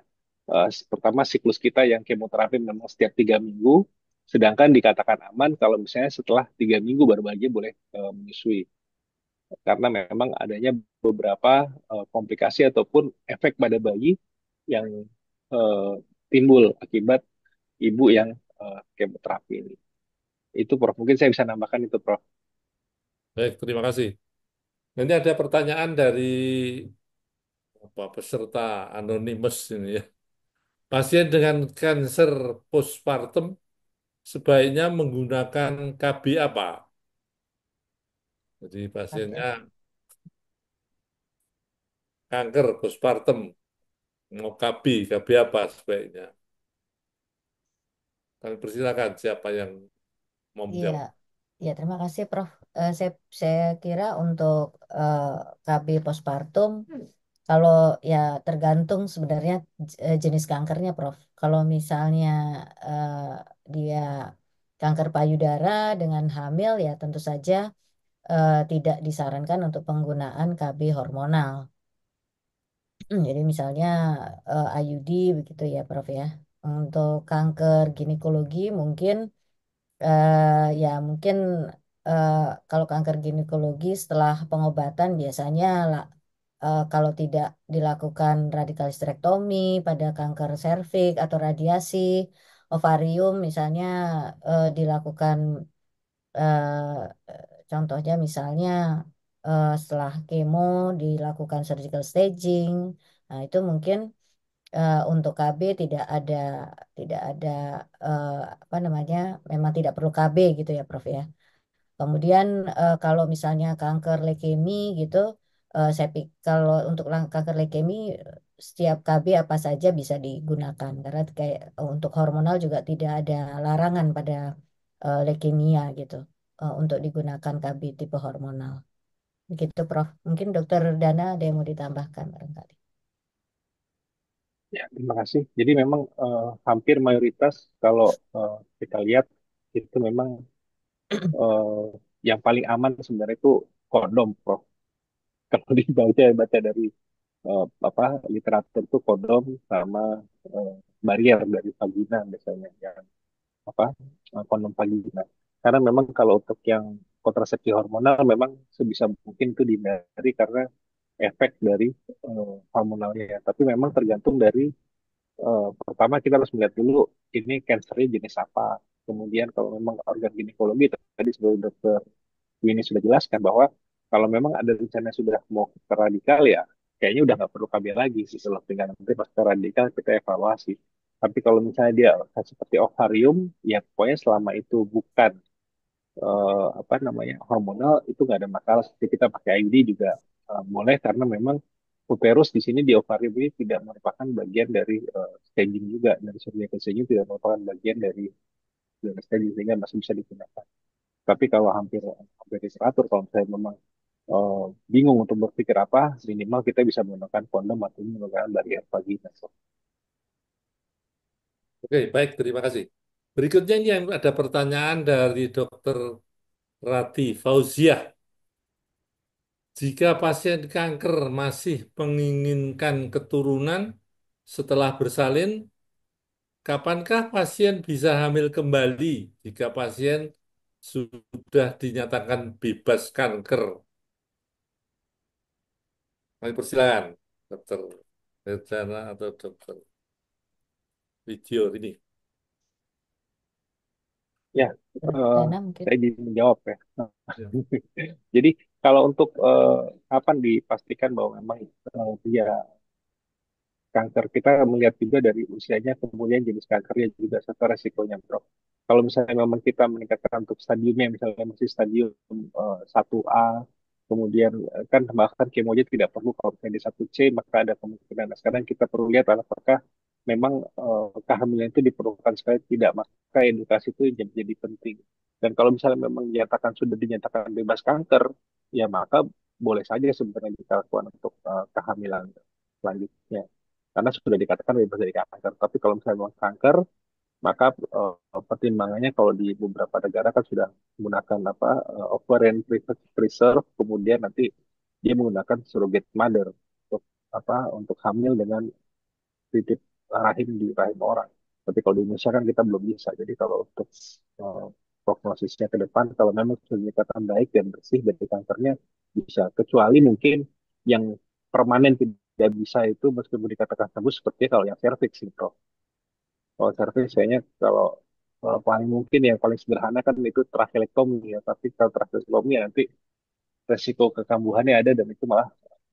pertama siklus kita yang kemoterapi memang setiap 3 minggu, sedangkan dikatakan aman kalau misalnya setelah 3 minggu baru bayi boleh menyusui karena memang adanya beberapa komplikasi ataupun efek pada bayi yang eh, timbul akibat ibu yang kemoterapi ini. Itu Prof. Mungkin saya bisa nambahkan itu Prof. Baik, terima kasih. Ini ada pertanyaan dari apa peserta anonimus ini ya. Pasien dengan kanker postpartum sebaiknya menggunakan KB apa? Jadi pasiennya Oke. kanker postpartum mau KB apa sebaiknya? Kami persilakan siapa yang mau Iya, menjawab. ya terima kasih Prof. Saya kira untuk eh, KB postpartum, kalau ya tergantung sebenarnya jenis kankernya Prof. Kalau misalnya eh, dia kanker payudara dengan hamil ya tentu saja tidak disarankan untuk penggunaan KB hormonal. Jadi misalnya IUD begitu ya Prof ya. Untuk kanker ginekologi mungkin ya mungkin eh, kalau kanker ginekologi setelah pengobatan biasanya kalau tidak dilakukan radikal histerektomi pada kanker serviks atau radiasi ovarium misalnya dilakukan contohnya misalnya setelah kemo dilakukan surgical staging. Nah, itu mungkin untuk KB tidak ada eh, apa namanya memang tidak perlu KB gitu ya Prof ya. Kemudian kalau misalnya kanker leukemi gitu kalau untuk kanker leukemi setiap KB apa saja bisa digunakan karena kayak untuk hormonal juga tidak ada larangan pada leukemia gitu untuk digunakan KB tipe hormonal. Begitu Prof. Mungkin Dokter Dana ada yang mau ditambahkan barangkali. Ya, terima kasih. Jadi memang hampir mayoritas kalau kita lihat itu memang eh, yang paling aman sebenarnya itu kondom, Prof. Kalau baca dari apa literatur itu kondom sama eh, barrier dari vagina biasanya yang apa kondom vagina. Karena memang kalau untuk yang kontrasepsi hormonal memang sebisa mungkin itu dihindari karena efek dari hormonalnya. Ya. Tapi memang tergantung dari pertama kita harus melihat dulu ini kankernya jenis apa. Kemudian kalau memang organ ginekologi tadi sudah dokter Winnie sudah jelaskan bahwa kalau memang ada rencana sudah mau ke radikal ya kayaknya udah nggak perlu KB lagi sih kalau tinggal nanti pas ke radikal kita evaluasi. Tapi kalau misalnya dia seperti ovarium ya pokoknya selama itu bukan apa namanya hormonal itu nggak ada masalah. Seperti kita pakai IUD juga boleh karena memang uterus di sini di ovarium ini tidak merupakan bagian dari staging juga dari surgical staging tidak merupakan bagian dari staging sehingga masih bisa digunakan. Tapi kalau hampir hampir teratur kalau misalnya memang eh, bingung untuk berpikir apa, minimal kita bisa menggunakan kondom atau menggunakan barrier vagina. Oke, baik, terima kasih. Berikutnya ini yang ada pertanyaan dari Dokter Rati Fauziah. Jika pasien kanker masih menginginkan keturunan setelah bersalin, kapankah pasien bisa hamil kembali jika pasien sudah dinyatakan bebas kanker? Kami persilakan, Dokter Rejana atau Dokter Video ini. Ya, Dokter eh, Dana mungkin. saya jadi menjawab ya. Ya. Jadi kalau untuk kapan dipastikan bahwa memang dia kanker kita melihat juga dari usianya kemudian jenis kankernya juga serta resikonya bro. Kalau misalnya memang kita meningkatkan untuk stadiumnya misalnya masih stadium 1A kemudian kan bahkan kemo aja tidak perlu kalau misalnya di 1C maka ada kemungkinan. Nah, sekarang kita perlu lihat apakah memang kehamilan itu diperlukan sekali tidak maka edukasi itu jadi penting. Dan kalau misalnya memang sudah dinyatakan bebas kanker ya maka boleh saja sebenarnya kita lakukan untuk kehamilan selanjutnya karena sudah dikatakan bebas dari kanker. Tapi kalau misalnya memang kanker, maka pertimbangannya kalau di beberapa negara kan sudah menggunakan apa ovarian preserve, kemudian nanti dia menggunakan surrogate mother untuk apa untuk hamil dengan titip rahim di rahim orang. Tapi kalau di Indonesia kan kita belum bisa. Jadi kalau untuk eh, prognosisnya ke depan, kalau memang sudah dinyatakan baik dan bersih dari kankernya bisa. Kecuali mungkin yang permanen tidak bisa itu meskipun dikatakan sembuh seperti kalau yang serviks sih, Prof. Kalau serviks kayaknya kalau paling mungkin yang paling sederhana kan itu trachelectomy ya. Tapi kalau trachelectomy ya nanti resiko kekambuhannya ada dan itu malah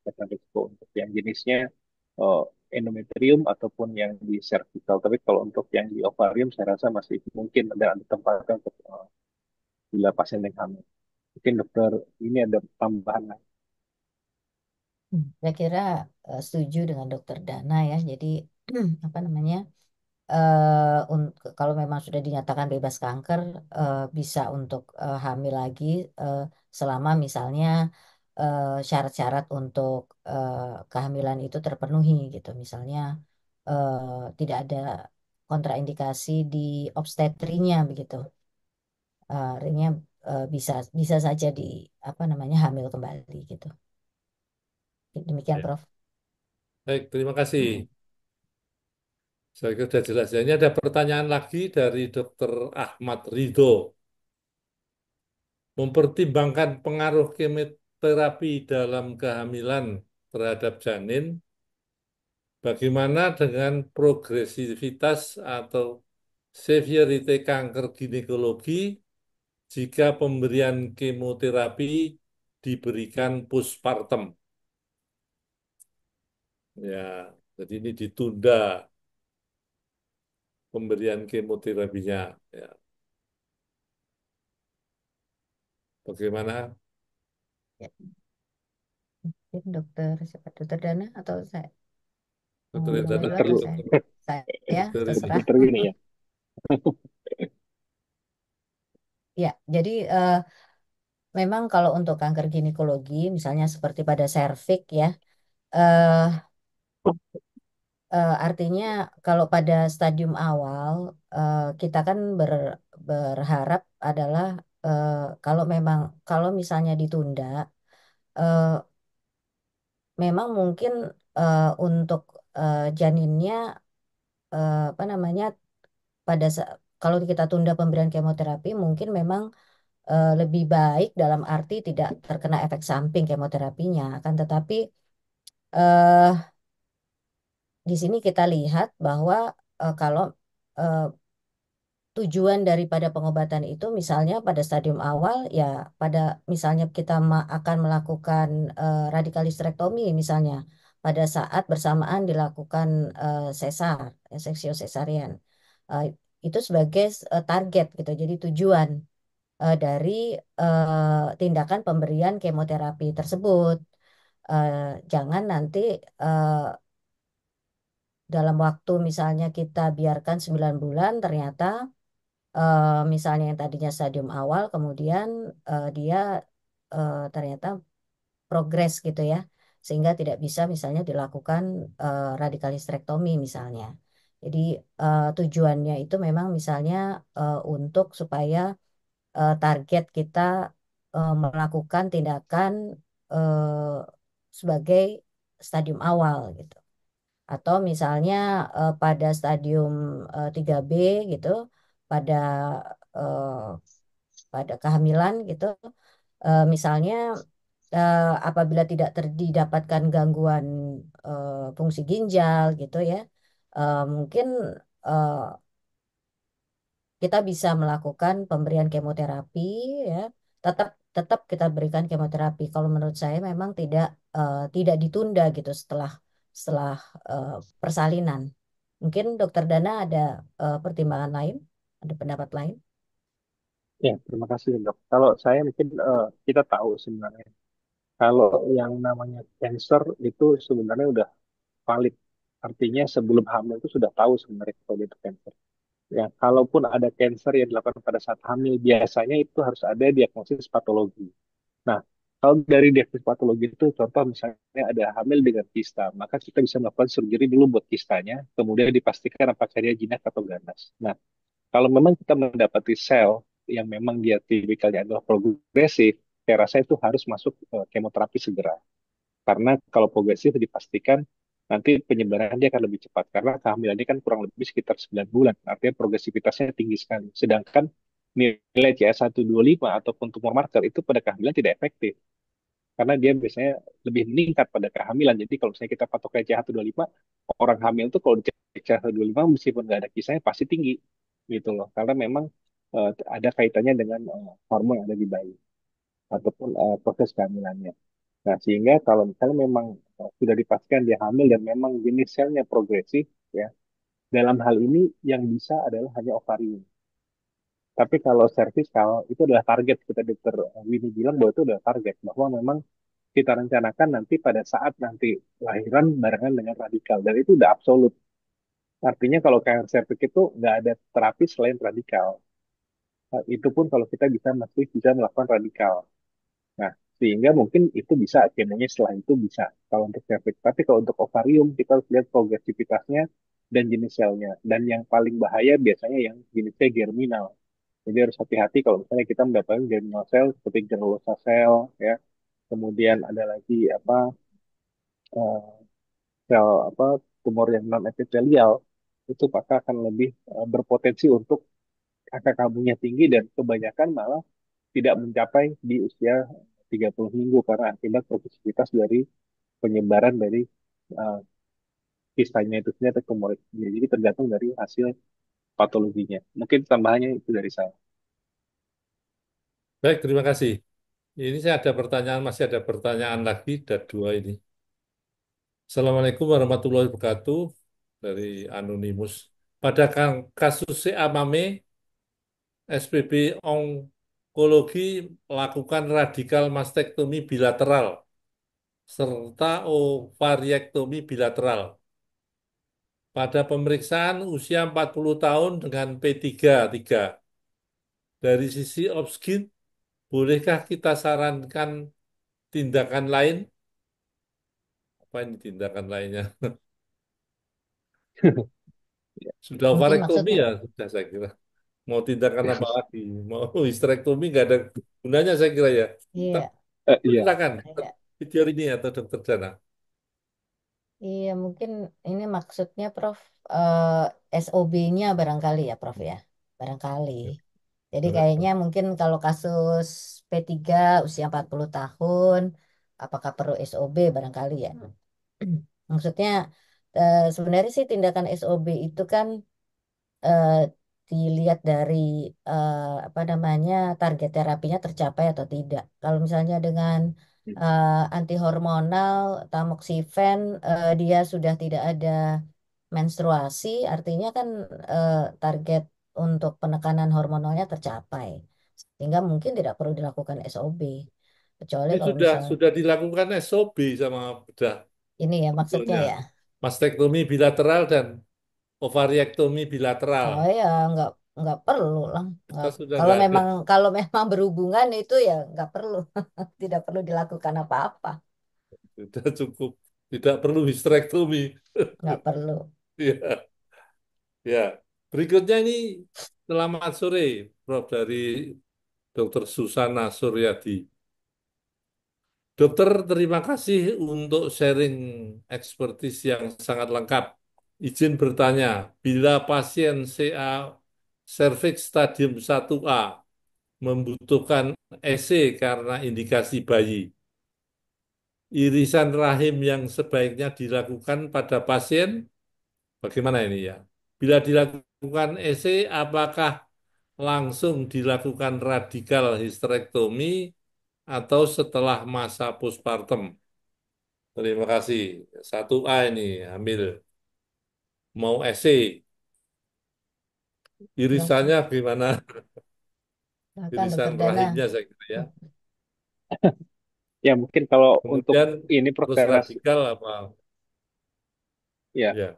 ada resiko untuk yang jenisnya eh, endometrium ataupun yang di cervical. Tapi kalau untuk yang di ovarium saya rasa masih mungkin ada tempatnya untuk bila pasien yang hamil. Mungkin dokter ini ada tambahan lain. Saya kira setuju dengan Dokter Dana ya. Jadi apa namanya? Kalau memang sudah dinyatakan bebas kanker, bisa untuk hamil lagi eh, selama misalnya syarat-syarat untuk kehamilan itu terpenuhi gitu. Misalnya tidak ada kontraindikasi di obstetrinya begitu. Artinya bisa bisa saja di apa namanya hamil kembali gitu. Demikian, Ya. Prof. Baik, terima kasih. Saya kira sudah jelas. Ya, ini ada pertanyaan lagi dari Dr. Ahmad Ridho. Mempertimbangkan pengaruh kemoterapi dalam kehamilan terhadap janin, bagaimana dengan progresivitas atau severity kanker ginekologi jika pemberian kemoterapi diberikan postpartum? Ya, jadi ini ditunda pemberian kemoterapinya. Ya, bagaimana, Ya, mungkin dokter siapa dokter Dana atau saya mau Dr. ngomong dulu Erdana? Dokter atau dulu. saya Dr. terserah. Dokter gini ya. Ya, jadi memang kalau untuk kanker ginekologi, misalnya seperti pada serviks ya, eh, artinya kalau pada stadium awal, kita kan berharap adalah eh, kalau memang kalau misalnya ditunda, eh, memang mungkin untuk janinnya apa namanya kalau kita tunda pemberian kemoterapi mungkin memang lebih baik dalam arti tidak terkena efek samping kemoterapinya. Akan tetapi eh, di sini kita lihat bahwa kalau eh, tujuan daripada pengobatan itu misalnya pada stadium awal ya pada misalnya kita akan melakukan radikalistektomi misalnya pada saat bersamaan dilakukan sesar, seksio sesarian. Eh, itu sebagai target gitu. Jadi tujuan dari tindakan pemberian kemoterapi tersebut. Eh, Jangan nanti eh, dalam waktu misalnya kita biarkan 9 bulan ternyata misalnya yang tadinya stadium awal kemudian dia ternyata progres gitu ya sehingga tidak bisa misalnya dilakukan radikalistektomi misalnya. Jadi tujuannya itu memang misalnya untuk supaya target kita melakukan tindakan eh, sebagai stadium awal gitu. Atau misalnya pada stadium 3B gitu, pada eh, pada kehamilan gitu, misalnya apabila tidak didapatkan gangguan fungsi ginjal gitu ya, mungkin eh, kita bisa melakukan pemberian kemoterapi ya tetap tetap kita berikan kemoterapi kalau menurut saya memang tidak ditunda gitu setelah setelah eh, persalinan mungkin dokter Dana ada pertimbangan lain ada pendapat lain. Ya, terima kasih dok. Kalau saya mungkin kita tahu sebenarnya kalau yang namanya cancer itu sebenarnya udah valid. Artinya sebelum hamil itu sudah tahu sebenarnya kalau itu cancer. Ya, kalaupun ada cancer yang dilakukan pada saat hamil, biasanya itu harus ada diagnosis patologi. Nah, kalau dari diagnosis patologi itu, contoh misalnya ada hamil dengan kista, maka kita bisa melakukan surgery dulu buat kistanya, kemudian dipastikan apakah dia jinak atau ganas. Nah, kalau memang kita mendapati sel yang memang dia tipikalnya adalah progresif, saya rasa itu harus masuk kemoterapi segera. Karena kalau progresif dipastikan nanti penyebaran dia akan lebih cepat. Karena kehamilannya kan kurang lebih sekitar 9 bulan. Artinya progresivitasnya tinggi sekali. Sedangkan nilai CS125 ataupun tumor marker itu pada kehamilan tidak efektif. Karena dia biasanya lebih meningkat pada kehamilan. Jadi kalau misalnya kita patok CH125, orang hamil tuh kalau dicek CH125 meskipun nggak ada kisahnya pasti tinggi. Gitu loh. Karena memang ada kaitannya dengan hormon yang ada di bayi. ataupun proses kehamilannya. Nah, sehingga kalau misalnya memang sudah dipastikan dia hamil dan memang jenis selnya progresif, ya, dalam hal ini yang bisa adalah hanya ovarium. Tapi kalau serviskal itu adalah target, kita dokter Winnie bilang bahwa itu adalah target, bahwa memang kita rencanakan nanti pada saat nanti lahiran barengan dengan radikal, dan itu udah absolut. Artinya kalau kanker serviks itu nggak ada terapi selain radikal. Itu pun kalau kita masih bisa melakukan radikal. Nah, sehingga mungkin itu bisa, kemonya setelah itu bisa kalau untuk cervix. Tapi kalau untuk ovarium, kita harus lihat progresivitasnya dan jenis selnya. Dan yang paling bahaya biasanya yang jenisnya germinal. Jadi harus hati-hati kalau misalnya kita mendapatkan germinal cell seperti granulosa cell, ya. Kemudian ada lagi eh, sel tumor yang non epitelial, itu maka akan lebih berpotensi untuk angka kambuhnya tinggi dan kebanyakan malah tidak mencapai di usia 30 minggu karena akibat progresivitas dari penyebaran dari uh, kistanya itu sendiri atau tumor itu sendiri. Jadi tergantung dari hasil patologinya. Mungkin tambahannya itu dari saya. Baik, terima kasih. Ini saya ada pertanyaan, masih ada pertanyaan lagi, ada dua ini. Assalamualaikum warahmatullahi wabarakatuh dari Anonymous. Pada kasus CA Mame, SPB onkologi lakukan radikal mastektomi bilateral serta ovariektomi bilateral. Pada pemeriksaan usia 40 tahun dengan P33. Dari sisi obsgin, bolehkah kita sarankan tindakan lain? Apa ini tindakan lainnya? Sudah Mungkin ovarektomi maksudnya, ya, sudah saya kira. Mau tindakan apa lagi? Mau histerektomi nggak ada gunanya saya kira ya. iya, Iya. Silakan, iya, video ini atau Dokter Jana. iya mungkin ini maksudnya Prof, SOB-nya barangkali ya Prof ya, barangkali. Jadi kayaknya mungkin kalau kasus P3 usia 40 tahun, apakah perlu SOB barangkali ya? Maksudnya sebenarnya sih tindakan SOB itu kan eh, dilihat dari eh, apa namanya target terapinya tercapai atau tidak. Kalau misalnya dengan anti hormonal tamoxifen dia sudah tidak ada menstruasi, artinya kan target untuk penekanan hormonalnya tercapai, sehingga mungkin tidak perlu dilakukan SOB. Kecuali Ini kalau sudah misal sudah dilakukan SOB sama bedah ini ya maksudnya sebetulnya. ya. Mastektomi bilateral dan ovariektomi bilateral. Oh ya, nggak perlu lah. Kita sudah Kalau nggak ada, memang kalau memang berhubungan itu ya nggak perlu, tidak perlu dilakukan apa-apa, sudah cukup. Tidak perlu histerektomi. nggak perlu. Ya, ya. Berikutnya ini selamat sore, Prof dari Dr. Susana Suryadi. Dokter, terima kasih untuk sharing ekspertis yang sangat lengkap. Izin bertanya, bila pasien CA cervix stadium 1A membutuhkan EC karena indikasi bayi, irisan rahim yang sebaiknya dilakukan pada pasien, bagaimana ini ya? Bila dilakukan EC, apakah langsung dilakukan radikal histerektomi atau setelah masa postpartum? Terima kasih. 1A ini ambil mau essay. Silakan, Irisannya gimana? silakan Irisan Dokter Dana. rahimnya saya kira ya. Ya mungkin kalau untuk Kemudian ini terus Prof. radikal apa? Ya, Ya,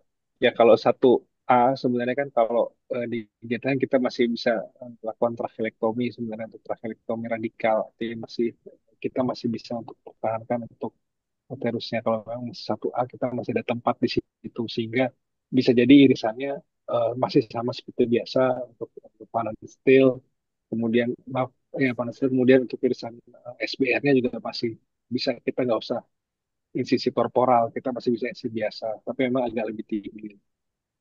ya kalau 1A sebenarnya kan kalau di kegiatan kita masih bisa melakukan trachelectomy sebenarnya untuk trachelectomy radikal. Jadi kita masih bisa untuk pertahankan untuk uterusnya. Kalau memang 1A kita masih ada tempat di situ sehingga bisa jadi irisannya masih sama seperti biasa untuk panen steel. Kemudian maaf, ya panen steel. Kemudian untuk irisan SBR-nya juga masih bisa, kita nggak usah insisi korporal, kita masih bisa insisi biasa, tapi memang agak lebih tinggi.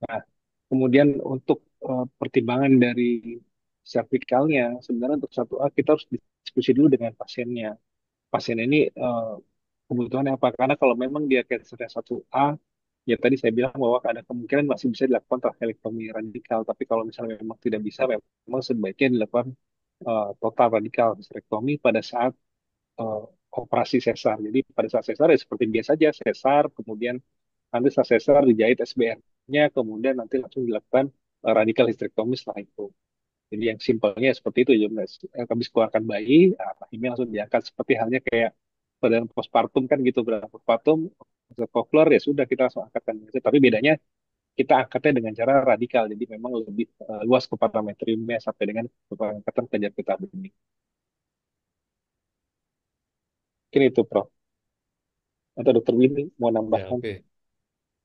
Nah, kemudian untuk pertimbangan dari cervicalnya, sebenarnya untuk 1A kita harus diskusi dulu dengan pasiennya. Pasien ini kebutuhannya apa? Karena kalau memang dia cancernya 1A, ya tadi saya bilang bahwa ada kemungkinan masih bisa dilakukan trachelectomy radikal. Tapi kalau misalnya memang tidak bisa, memang sebaiknya dilakukan total radikal hysterectomy pada saat eh, operasi sesar. Jadi pada saat sesar ya seperti biasa aja sesar, kemudian nanti setelah sesar dijahit SBR-nya, kemudian nanti langsung dilakukan radikal histrektomi setelah itu. Jadi yang simpelnya seperti itu ya, Mas. Habis keluarkan bayi, rahimnya langsung diangkat seperti halnya kayak pada postpartum kan gitu, pada postpartum keluar ya sudah kita langsung angkatkan. Tapi bedanya kita angkatnya dengan cara radikal, jadi memang lebih luas kepala metriumnya sampai dengan pengangkatan kelenjar getah bening. Mungkin itu, Prof. Atau Dokter Winnie mau Ya, nambahkan? oke.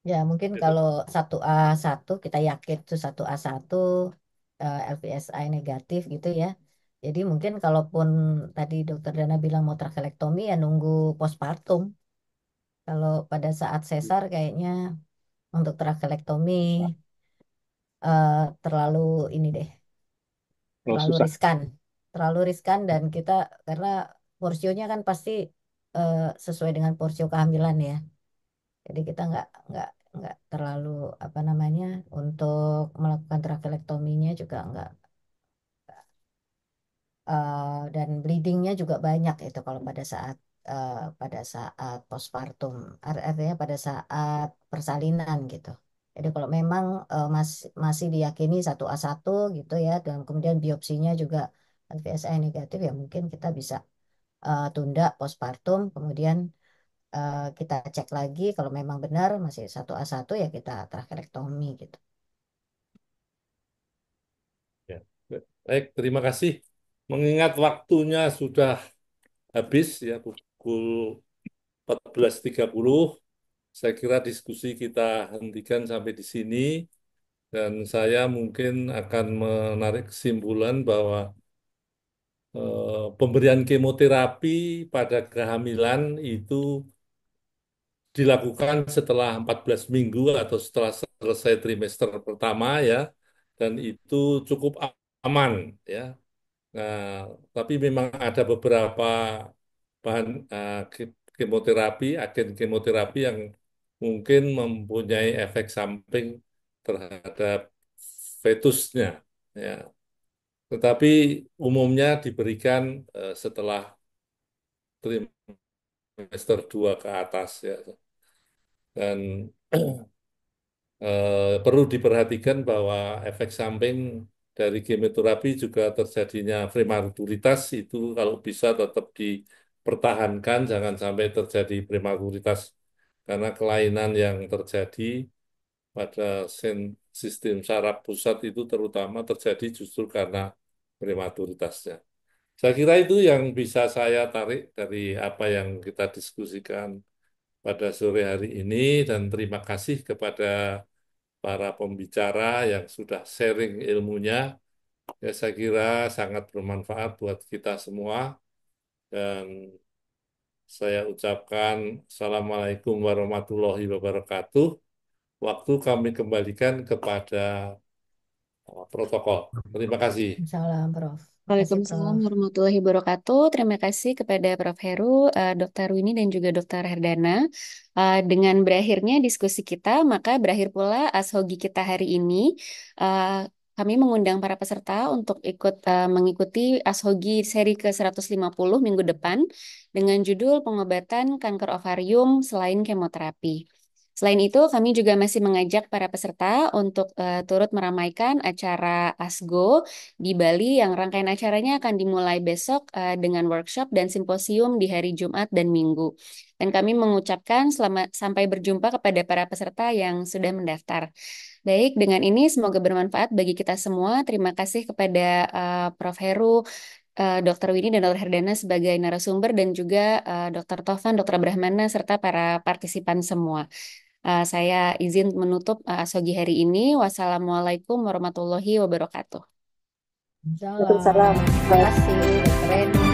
Ya, mungkin Oke, kalau 1A1 kita yakin itu 1A1 LVSI negatif gitu ya. Jadi mungkin kalaupun tadi Dokter Dana bilang mau trakelektomi ya nunggu postpartum. Kalau pada saat sesar kayaknya untuk trakelektomi terlalu ini deh, Kalau terlalu susah. riskan. Terlalu riskan dan kita karena porsionya kan pasti eh, sesuai dengan porsio kehamilan ya. Jadi kita nggak terlalu apa namanya untuk melakukan trakelektominya juga nggak dan bleedingnya juga banyak itu kalau eh, pada saat postpartum artinya pada saat persalinan gitu. Jadi kalau memang masih diyakini 1A1 gitu ya dan kemudian biopsinya juga LVSI negatif ya mungkin kita bisa tunda postpartum kemudian kita cek lagi kalau memang benar masih 1A1 ya kita tracherektomi gitu. Ya. Baik, terima kasih. Mengingat waktunya sudah habis ya pukul 14.30, saya kira diskusi kita hentikan sampai di sini dan saya mungkin akan menarik kesimpulan bahwa pemberian kemoterapi pada kehamilan itu dilakukan setelah 14 minggu atau setelah selesai trimester pertama ya, dan itu cukup aman ya. Nah, tapi memang ada beberapa bahan kemoterapi, agen kemoterapi yang mungkin mempunyai efek samping terhadap fetusnya ya. Tetapi umumnya diberikan setelah trimester 2 ke atas ya. Dan perlu diperhatikan bahwa efek samping dari kemoterapi juga terjadinya prematuritas itu kalau bisa tetap dipertahankan, jangan sampai terjadi prematuritas karena kelainan yang terjadi pada sistem saraf pusat itu terutama terjadi justru karena prematuritasnya. Saya kira itu yang bisa saya tarik dari apa yang kita diskusikan pada sore hari ini dan terima kasih kepada para pembicara yang sudah sharing ilmunya. Ya, saya kira sangat bermanfaat buat kita semua. Dan saya ucapkan Assalamualaikum warahmatullahi wabarakatuh. Waktu kami kembalikan kepada protokol. Terima kasih. Salam Prof. Kasih Waalaikumsalam Prof. warahmatullahi wabarakatuh. Terima kasih kepada Prof. Heru, Dr. Winnie, dan juga Dr. Herdana. Dengan berakhirnya diskusi kita, maka berakhir pula Ashogi kita hari ini. Uh, Kami mengundang para peserta untuk ikut mengikuti Ashogi seri ke-150 minggu depan dengan judul pengobatan kanker ovarium selain kemoterapi. Selain itu, kami juga masih mengajak para peserta untuk turut meramaikan acara ASGO di Bali yang rangkaian acaranya akan dimulai besok dengan workshop dan simposium di hari Jumat dan Minggu. Dan kami mengucapkan selamat sampai berjumpa kepada para peserta yang sudah mendaftar. Baik, dengan ini semoga bermanfaat bagi kita semua. Terima kasih kepada Prof. Heru, Dr. Winnie dan Dr. Herdana sebagai narasumber dan juga Dr. Tovan, Dr. Brahmana serta para partisipan semua. Saya izin menutup Sogi hari ini. Wassalamualaikum warahmatullahi wabarakatuh. Salam. Waalaikumsalam. Terima kasih Dr. Reni.